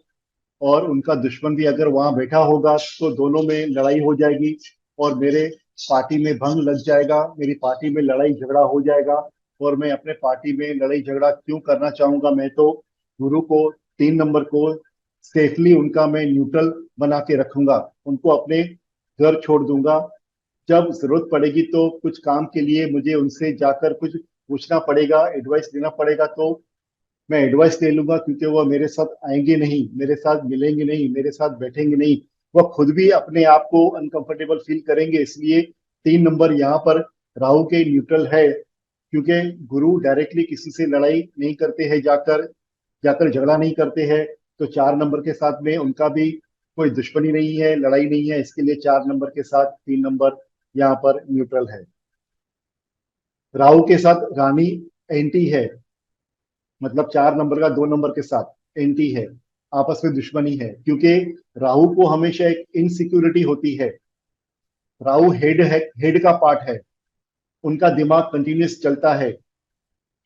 और उनका दुश्मन भी अगर वहां बैठा होगा तो दोनों में लड़ाई हो जाएगी और मेरे पार्टी में भंग लग जाएगा, मेरी पार्टी में लड़ाई झगड़ा हो जाएगा। और मैं अपने पार्टी में लड़ाई झगड़ा क्यों करना चाहूंगा? मैं तो गुरु को 3 नंबर को सेफली उनका मैं न्यूट्रल बना के रखूंगा, उनको अपने घर छोड़ दूंगा। जब जरूरत पड़ेगी तो कुछ काम के लिए मुझे उनसे जाकर कुछ पूछना पड़ेगा, एडवाइस लेना पड़ेगा, तो मैं एडवाइस ले लूंगा, क्योंकि वह मेरे साथ आएंगे नहीं, मेरे साथ मिलेंगे नहीं, मेरे साथ बैठेंगे नहीं। वह खुद भी अपने आप को अनकंफर्टेबल फील करेंगे। इसलिए 3 नंबर यहाँ पर राहु के न्यूट्रल है, क्योंकि गुरु डायरेक्टली किसी से लड़ाई नहीं करते हैं, जाकर जाकर झगड़ा नहीं करते हैं। तो 4 नंबर के साथ में उनका भी कोई दुश्मनी नहीं है, लड़ाई नहीं है, इसके लिए 4 नंबर के साथ 3 नंबर यहाँ पर न्यूट्रल है। राहु के साथ रानी एंटी है, मतलब 4 नंबर का 2 नंबर के साथ एंटी है, आपस में दुश्मनी है, क्योंकि राहु को हमेशा एक इनसिक्योरिटी होती है। राहु हेड है, हेड का पार्ट है, उनका दिमाग कंटिन्यूस चलता है,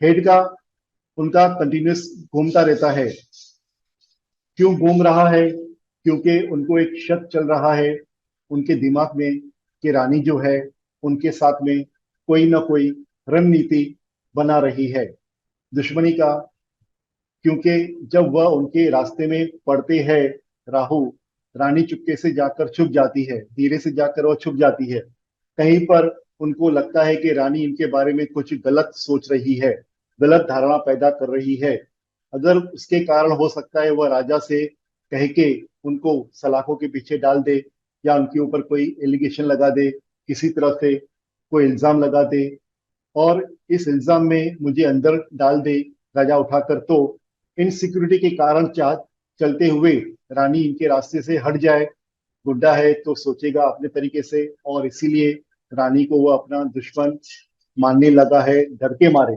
हेड का उनका कंटिन्यूस घूमता रहता है। क्यों घूम रहा है? क्योंकि उनको एक शक चल रहा है उनके दिमाग में कि रानी जो है उनके साथ में कोई ना कोई रणनीति बना रही है, दुश्मनी का क्योंकि जब वह उनके रास्ते में पड़ते हैं राहु, रानी चुपके से जाकर छुप जाती है, धीरे से जाकर वह छुप जाती है। कहीं पर उनको लगता है कि रानी इनके बारे में कुछ गलत सोच रही है, गलत धारणा पैदा कर रही है। अगर उसके कारण हो सकता है वह राजा से कह के उनको सलाखों के पीछे डाल दे, या उनके ऊपर कोई एलिगेशन लगा दे, किसी तरह से कोई इल्जाम लगा दे, और इस इल्जाम में मुझे अंदर डाल दे राजा उठाकर, तो इनसिक्योरिटी के कारण चलते हुए रानी इनके रास्ते से हट जाए। गुड्डा है तो सोचेगा अपने तरीके से, और इसीलिए रानी को वो अपना दुश्मन मानने लगा है, डर के मारे,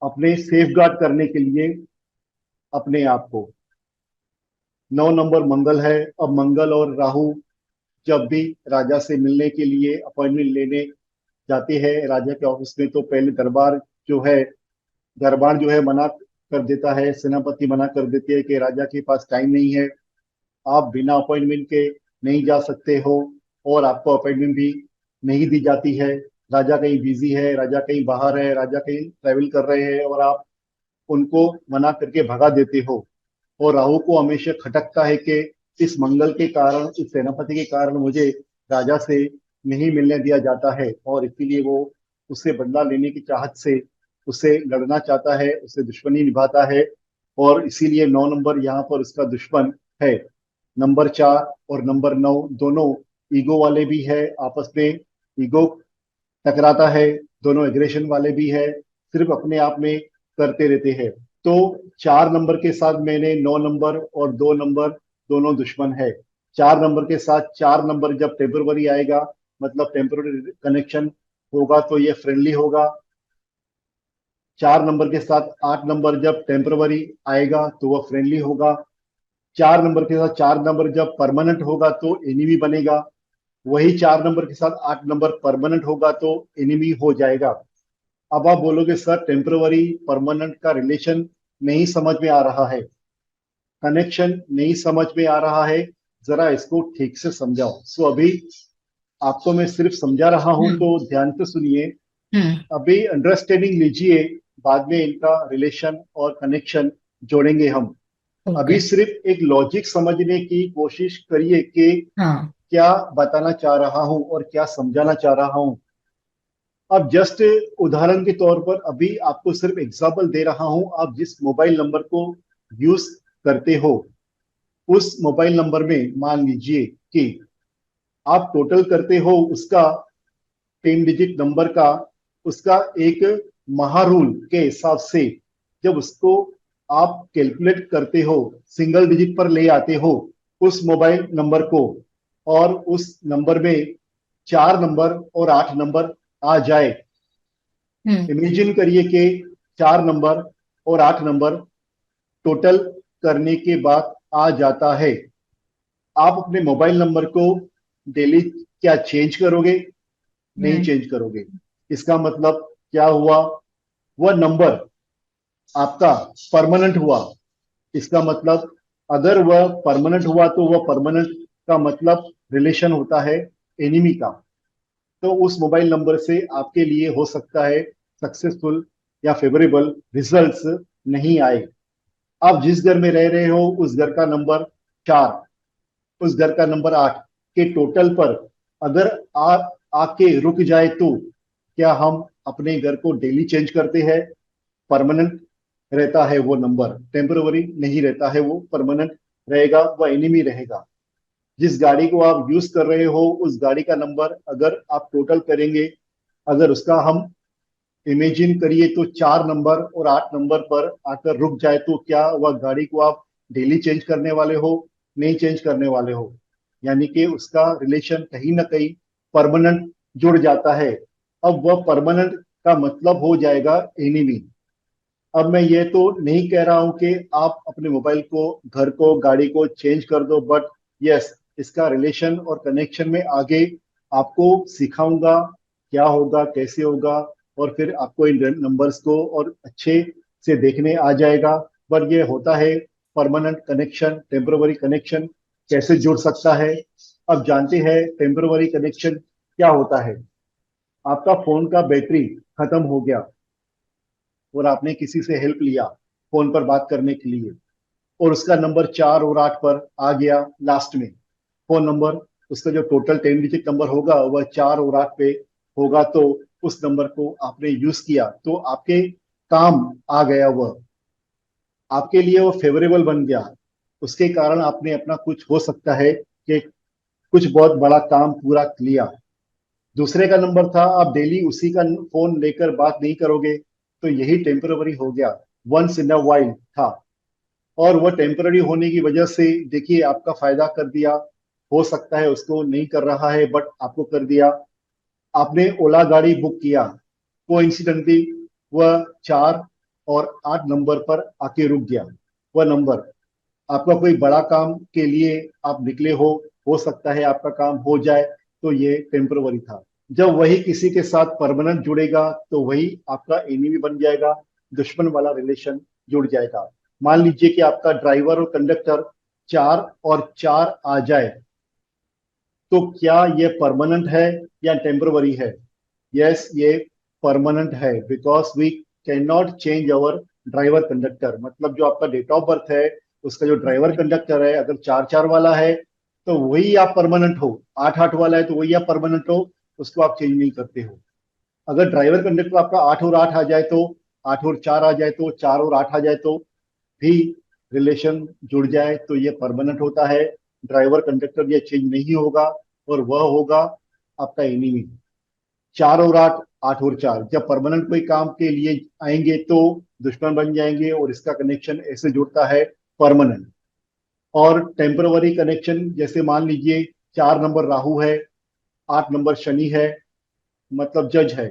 अपने सेफ गार्ड करने के लिए अपने आप को। 9 नंबर मंगल है। अब मंगल और राहु जब भी राजा से मिलने के लिए अपॉइंटमेंट लेने जाते हैं राजा के ऑफिस में, तो पहले दरबार जो है मना कर देता है, सेनापति मना कर देती है कि राजा के पास टाइम नहीं है, आप बिना अपॉइंटमेंट के नहीं जा सकते हो, और आपको अपॉइंटमेंट भी नहीं दी जाती है। राजा कहीं बिजी है, राजा कहीं बाहर है, राजा कहीं ट्रैवल कर रहे हैं, और आप उनको मना करके भगा देते हो। और राहु को हमेशा खटकता है कि इस मंगल के कारण, इस सेनापति के कारण मुझे राजा से नहीं मिलने दिया जाता है, और इसीलिए वो उससे बदला लेने की चाहत से उससे लड़ना चाहता है, उससे दुश्मनी निभाता है। और इसीलिए 9 नंबर यहाँ पर उसका दुश्मन है। नंबर 4 और नंबर 9 दोनों ईगो वाले भी है, आपस में ईगो टकराता है, दोनों एग्रेशन वाले भी है, सिर्फ अपने आप में करते रहते हैं। तो 4 नंबर के साथ मैंने 9 नंबर और 2 नंबर दोनों दुश्मन है। 4 नंबर के साथ 4 नंबर जब टेम्परवरी आएगा, मतलब टेम्पररी कनेक्शन होगा, तो ये फ्रेंडली होगा। 4 नंबर के साथ 8 नंबर जब टेम्परवरी आएगा तो वह फ्रेंडली होगा। 4 नंबर के साथ 4 नंबर जब परमानेंट होगा तो एनिमी बनेगा। वही 4 नंबर के साथ 8 नंबर परमानेंट होगा तो एनिमी हो जाएगा। अब आप बोलोगे सर टेम्परवरी परमानेंट का रिलेशन नहीं समझ में आ रहा है, कनेक्शन नहीं समझ में आ रहा है, जरा इसको ठीक से समझाओ। सो अभी आपको मैं सिर्फ समझा रहा हूं, हम्म तो ध्यान से सुनिए। हम्म अभी अंडरस्टैंडिंग लीजिए, बाद में इनका रिलेशन और कनेक्शन जोड़ेंगे हम। ओके। अभी सिर्फ एक लॉजिक समझने की कोशिश करिए कि हाँ। क्या बताना चाह रहा हूं और क्या समझाना चाह रहा हूं। अब जस्ट उदाहरण के तौर पर अभी आपको सिर्फ एग्जांपल दे रहा हूं। आप जिस मोबाइल नंबर को यूज करते हो, उस मोबाइल नंबर में मान लीजिए कि आप टोटल करते हो उसका 10 डिजिट नंबर का, उसका एक महारूल के हिसाब से जब उसको आप कैलकुलेट करते हो, सिंगल डिजिट पर ले आते हो उस मोबाइल नंबर को, और उस नंबर में 4 नंबर और 8 नंबर आ जाए। हम्म इमेजिन करिए कि 4 नंबर और 8 नंबर टोटल करने के बाद आ जाता है। आप अपने मोबाइल नंबर को डेली क्या चेंज करोगे? नहीं हम्म चेंज करोगे। इसका मतलब क्या हुआ? वह नंबर आपका परमानेंट हुआ। इसका मतलब अगर वह परमानेंट हुआ तो वह परमानेंट का मतलब रिलेशन होता है एनिमी का। तो उस मोबाइल नंबर से आपके लिए हो सकता है सक्सेसफुल या फेवरेबल रिजल्ट्स नहीं आए। आप जिस घर में रह रहे हो उस घर का नंबर 4, उस घर का नंबर 8 के टोटल पर अगर आ आके रुक जाए, तो क्या हम अपने घर को डेली चेंज करते हैं? परमानेंट रहता है वो नंबर, टेम्परवरी नहीं रहता है, वो परमानेंट रहेगा, वह एनिमी रहेगा। जिस गाड़ी को आप यूज कर रहे हो उस गाड़ी का नंबर अगर आप टोटल करेंगे, अगर उसका हम इमेजिन करिए तो 4 नंबर और 8 नंबर पर आकर रुक जाए, तो क्या वह गाड़ी को आप डेली चेंज करने वाले हो? नहीं चेंज करने वाले हो। यानी कि उसका रिलेशन कहीं ना कहीं परमानेंट जुड़ जाता है। अब वह परमानेंट का मतलब हो जाएगा एनिमी। अब मैं ये तो नहीं कह रहा हूं कि आप अपने मोबाइल को, घर को, गाड़ी को चेंज कर दो, बट यस, इसका रिलेशन और कनेक्शन में आगे आपको सिखाऊंगा क्या होगा, कैसे होगा, और फिर आपको इन नंबर्स को और अच्छे से देखने आ जाएगा। पर ये होता है परमानेंट कनेक्शन, टेम्परवरी कनेक्शन कैसे जुड़ सकता है। अब जानते हैं टेम्परवरी कनेक्शन क्या होता है। आपका फोन का बैटरी खत्म हो गया और आपने किसी से हेल्प लिया, फोन पर बात करने के लिए, और उसका नंबर 4 और 8 पर आ गया लास्ट में फोन नंबर, उसका जो टोटल 10 डिजिट नंबर होगा वह 4 और 8 पे होगा, तो उस नंबर को आपने यूज किया तो आपके काम आ गया, वह आपके लिए वो फेवरेबल बन गया। उसके कारण आपने अपना कुछ हो सकता है कि कुछ बहुत बड़ा काम पूरा किया। दूसरे का नंबर था, आप डेली उसी का फोन लेकर बात नहीं करोगे, तो यही टेम्पररी हो गया, वंस इन अ वाइल था। और वह टेम्पररी होने की वजह से देखिए आपका फायदा कर दिया। हो सकता है उसको नहीं कर रहा है बट आपको कर दिया। आपने ओला गाड़ी बुक किया, कोइंसिडेंटली वह 4 और 8 नंबर पर आके रुक गया। वह नंबर आपका कोई बड़ा काम के लिए आप निकले हो सकता है आपका काम हो जाए, तो ये टेम्पररी था। जब वही किसी के साथ परमानेंट जुड़ेगा तो वही आपका एनिमी बन जाएगा, दुश्मन वाला रिलेशन जुड़ जाएगा। मान लीजिए कि आपका ड्राइवर और कंडक्टर 4 और 4 आ जाए, तो क्या ये परमानेंट है या टेम्पररी है? यस, ये परमानेंट है, because we can not change our driver conductor. मतलब जो आपका डेट ऑफ बर्थ है, उसका जो ड्राइवर कंडक्टर है, अगर 4 4 वाला है तो वही आप परमानेंट हो, 8 8 वाला है तो वही आप परमानेंट हो, उसको आप चेंज नहीं करते हो। अगर ड्राइवर कंडक्टर आपका 8 और 8 आ जाए तो, 8 और 4 आ जाए तो, 4 और 8 आ जाए तो भी रिलेशन जुड़ जाए तो ये परमानेंट होता है। ड्राइवर कंडक्टर ये चेंज नहीं होगा, और वह होगा आपका एनिमी। 4 और 8, 8 और 4 जब परमानेंट कोई काम के लिए आएंगे तो दुश्मन बन जाएंगे, और इसका कनेक्शन ऐसे जुड़ता है परमानेंट। और टेम्परवरी कनेक्शन, जैसे मान लीजिए 4 नंबर राहु है, 8 नंबर शनि है, मतलब जज है।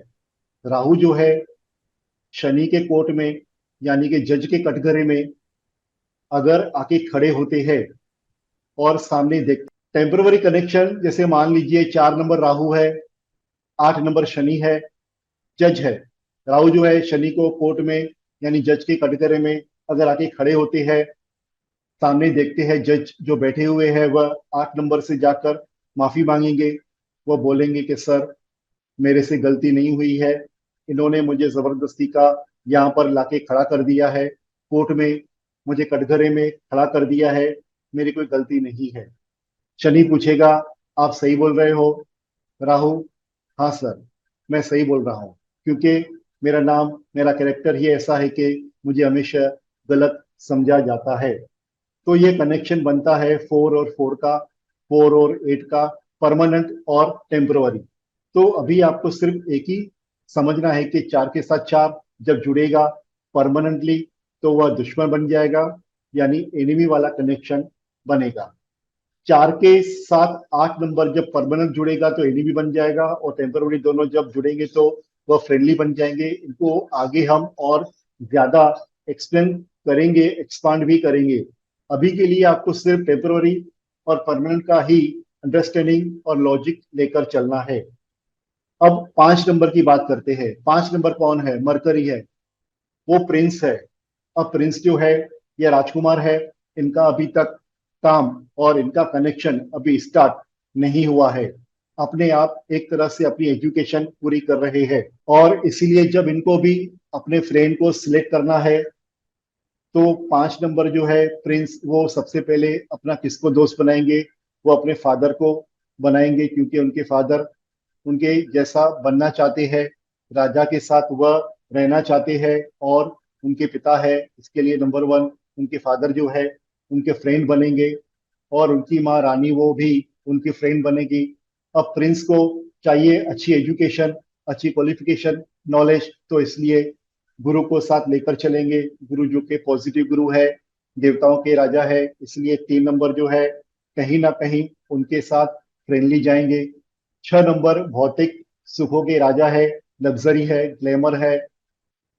राहु जो है शनि के कोर्ट में, यानी कि जज के कटघरे में अगर आके खड़े होते हैं और सामने देख, टेम्परवरी कनेक्शन जैसे मान लीजिए 4 नंबर राहु है, 8 नंबर शनि है, जज है। राहु जो है शनि को कोर्ट में यानी जज के कटघरे में अगर आके खड़े होते हैं, सामने देखते हैं जज जो बैठे हुए हैं, वह 8 नंबर से जाकर माफी मांगेंगे। वह बोलेंगे कि सर, मेरे से गलती नहीं हुई है, इन्होंने मुझे जबरदस्ती का यहाँ पर लाके खड़ा कर दिया है, कोर्ट में मुझे कटघरे में खड़ा कर दिया है, मेरी कोई गलती नहीं है। शनि पूछेगा, आप सही बोल रहे हो राहु? हाँ सर, मैं सही बोल रहा हूँ, क्योंकि मेरा नाम, मेरा कैरेक्टर ही ऐसा है कि मुझे हमेशा गलत समझा जाता है। तो ये कनेक्शन बनता है 4 और 4 का, 4 और 8 का, परमानेंट और टेम्परवरी। तो अभी आपको सिर्फ एक ही समझना है कि 4 के साथ 4 जब जुड़ेगा परमानेंटली तो वह दुश्मन बन जाएगा, यानी एनिमी वाला कनेक्शन बनेगा। 4 के साथ 8 नंबर जब परमानेंट जुड़ेगा तो एनिमी बन जाएगा, और टेम्पररी दोनों जब जुड़ेंगे तो वह फ्रेंडली बन जाएंगे। इनको आगे हम और ज्यादा एक्सप्लेन करेंगे, एक्सपांड भी करेंगे। अभी के लिए आपको सिर्फ टेम्पररी और परमानेंट का ही अंडरस्टैंडिंग और लॉजिक लेकर चलना है। अब 5 नंबर की बात करते हैं। 5 नंबर कौन है? मरकरी है, वो प्रिंस है। अब प्रिंस जो है ये राजकुमार है, इनका अभी तक काम और इनका कनेक्शन अभी स्टार्ट नहीं हुआ है। अपने आप एक तरह से अपनी एजुकेशन पूरी कर रहे हैं, और इसीलिए जब इनको भी अपने फ्रेंड को सिलेक्ट करना है तो 5 नंबर जो है प्रिंस, वो सबसे पहले अपना किसको दोस्त बनाएंगे? वो अपने फादर को बनाएंगे, क्योंकि उनके फादर उनके जैसा बनना चाहते हैं, राजा के साथ वह रहना चाहते हैं, और उनके पिता है, इसके लिए नंबर 1 उनके फादर जो है उनके फ्रेंड बनेंगे, और उनकी माँ रानी वो भी उनकी फ्रेंड बनेगी। अब प्रिंस को चाहिए अच्छी एजुकेशन, अच्छी क्वालिफिकेशन, नॉलेज, तो इसलिए गुरु को साथ लेकर चलेंगे। गुरु जो के पॉजिटिव गुरु है, देवताओं के राजा है, इसलिए 3 नंबर जो है कहीं ना कहीं उनके साथ फ्रेंडली जाएंगे। 6 नंबर भौतिक सुखों के राजा है, लग्जरी है, ग्लैमर है,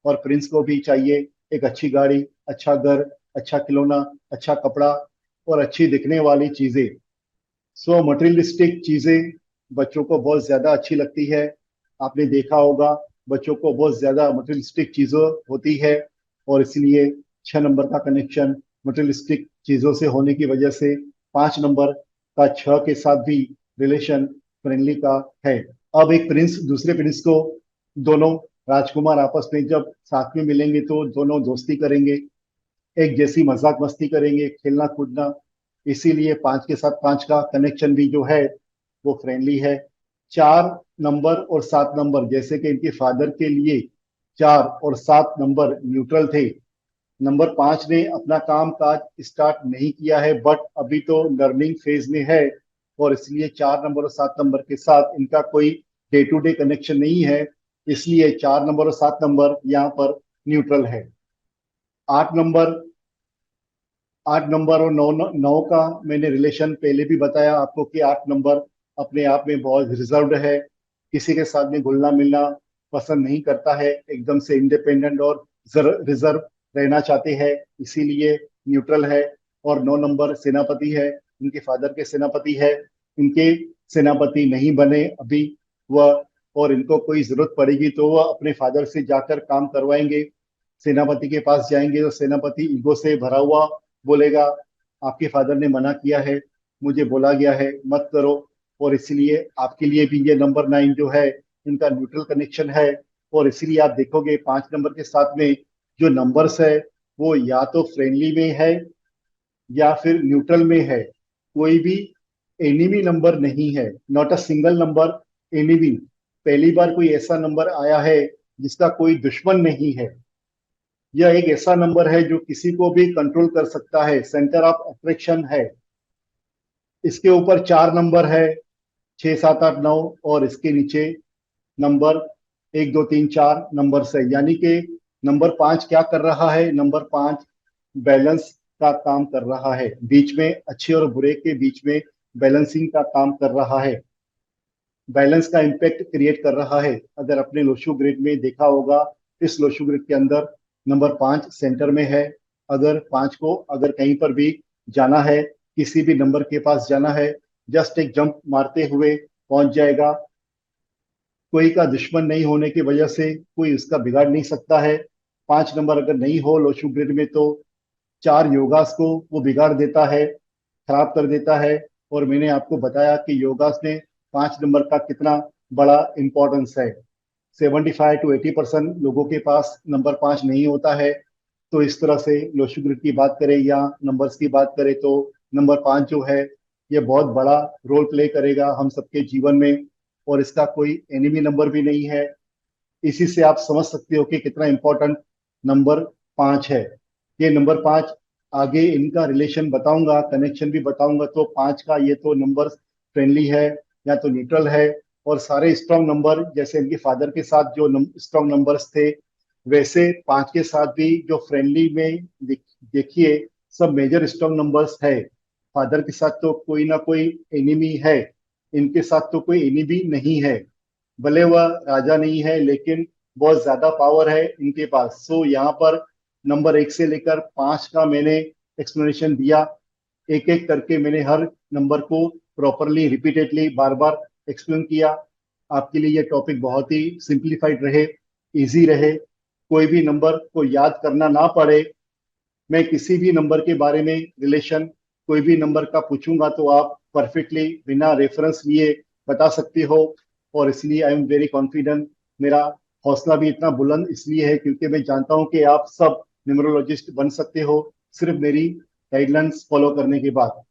और प्रिंस को भी चाहिए एक अच्छी गाड़ी, अच्छा घर, अच्छा खिलौना, अच्छा कपड़ा और अच्छी दिखने वाली चीजें। सो मटेरियलिस्टिक चीजें बच्चों को बहुत ज्यादा अच्छी लगती है। आपने देखा होगा बच्चों को बहुत ज्यादा मटेरियलिस्टिक चीजों होती है, और इसलिए 6 नंबर का कनेक्शन मटेरियलिस्टिक चीजों से होने की वजह से 5 नंबर का 6 के साथ भी रिलेशन फ्रेंडली का है। अब एक प्रिंस दूसरे प्रिंस को, दोनों राजकुमार आपस में जब साथ में मिलेंगे तो दोनों दोस्ती करेंगे, एक जैसी मजाक मस्ती करेंगे, खेलना कूदना, इसीलिए 5 के साथ 5 का कनेक्शन भी जो है वो फ्रेंडली है। 4 नंबर और 7 नंबर, जैसे कि इनके फादर के लिए 4 और 7 नंबर न्यूट्रल थे। नंबर 5 ने अपना काम काज स्टार्ट नहीं किया है, बट अभी तो लर्निंग फेज में है, और इसलिए 4 नंबर और 7 नंबर के साथ इनका कोई डे टू डे कनेक्शन नहीं है, इसलिए 4 नंबर और 7 नंबर यहाँ पर न्यूट्रल है। 8 नंबर, 8 नंबर और 9 का मैंने रिलेशन पहले भी बताया आपको कि 8 नंबर अपने आप में बहुत रिजर्व्ड है, किसी के साथ में घुलना मिलना पसंद नहीं करता है, एकदम से इंडिपेंडेंट और रिजर्व रहना चाहते हैं, इसीलिए न्यूट्रल है। और 9 नंबर सेनापति है, इनके फादर के सेनापति है, इनके सेनापति नहीं बने अभी वह, और इनको कोई जरूरत पड़ेगी तो वह अपने फादर से जाकर काम करवाएंगे। सेनापति के पास जाएंगे तो सेनापति ईगो से भरा हुआ बोलेगा, आपके फादर ने मना किया है, मुझे बोला गया है मत करो, और इसलिए आपके लिए भी ये नंबर 9 जो है इनका न्यूट्रल कनेक्शन है। और इसीलिए आप देखोगे 5 नंबर के साथ में जो नंबर्स है वो या तो फ्रेंडली में है या फिर न्यूट्रल में है, कोई भी एनिमी नंबर नहीं है, not a single number enemy. पहली बार कोई ऐसा नंबर आया है जिसका कोई दुश्मन नहीं है। यह एक ऐसा नंबर है जो किसी को भी कंट्रोल कर सकता है, सेंटर ऑफ अट्रैक्शन है। इसके ऊपर 4 नंबर है, 6, 7, 8, 9, और इसके नीचे नंबर 1, 2, 3, 4 नंबर है, यानी कि नंबर 5 क्या कर रहा है, नंबर 5 बैलेंस का काम कर रहा है, बीच में अच्छे और बुरे के बीच में बैलेंसिंग का काम कर रहा है, बैलेंस का इम्पैक्ट क्रिएट कर रहा है। अगर अपने लोशो ग्रिड में देखा होगा, इस लोशो ग्रिड के अंदर नंबर 5 सेंटर में है। अगर 5 को अगर कहीं पर भी जाना है, किसी भी नंबर के पास जाना है, जस्ट एक जंप मारते हुए पहुंच जाएगा, कोई का दुश्मन नहीं होने की वजह से कोई उसका बिगाड़ नहीं सकता है। 5 नंबर अगर नहीं हो लोशो ग्रिड में तो 4 योगास को वो बिगाड़ देता है, खराब कर देता है। और मैंने आपको बताया कि योगास में 5 नंबर का कितना बड़ा इंपॉर्टेंस है। 75 to 80% लोगों के पास नंबर 5 नहीं होता है। तो इस तरह से लोशो ग्रिड की बात करें या नंबर्स की बात करें तो नंबर 5 जो है ये बहुत बड़ा रोल प्ले करेगा हम सबके जीवन में, और इसका कोई एनिमी नंबर भी नहीं है। इसी से आप समझ सकते हो कि कितना इंपॉर्टेंट नंबर 5 है। ये नंबर 5 आगे इनका रिलेशन बताऊंगा, कनेक्शन भी बताऊंगा, तो 5 का ये तो नंबर फ्रेंडली है या तो न्यूट्रल है। और सारे स्ट्रॉन्ग नंबर जैसे इनके फादर के साथ जो स्ट्रॉन्ग नंबर्स थे, वैसे 5 के साथ भी जो फ्रेंडली में देखिए सब मेजर स्ट्रॉन्ग नंबर्स है। फादर के साथ तो कोई ना कोई एनिमी है, इनके साथ तो कोई एनिमी नहीं है, भले वह राजा नहीं है लेकिन बहुत ज्यादा पावर है इनके पास। सो यहाँ पर नंबर 1 से लेकर 5 का मैंने एक्सप्लेनेशन दिया, एक एक करके मैंने हर नंबर को प्रॉपरली रिपीटेडली बार बार एक्सप्लेन किया। आपके लिए ये टॉपिक बहुत ही सिंप्लीफाइड रहे, इजी रहे, कोई भी नंबर को याद करना ना पड़े। मैं किसी भी नंबर के बारे में रिलेशन कोई भी नंबर का पूछूंगा तो आप परफेक्टली बिना रेफरेंस लिए बता सकते हो। और इसलिए आई एम वेरी कॉन्फिडेंट, मेरा हौसला भी इतना बुलंद इसलिए है क्योंकि मैं जानता हूं कि आप सब न्यूमरोलॉजिस्ट बन सकते हो सिर्फ मेरी गाइडलाइंस फॉलो करने के बाद।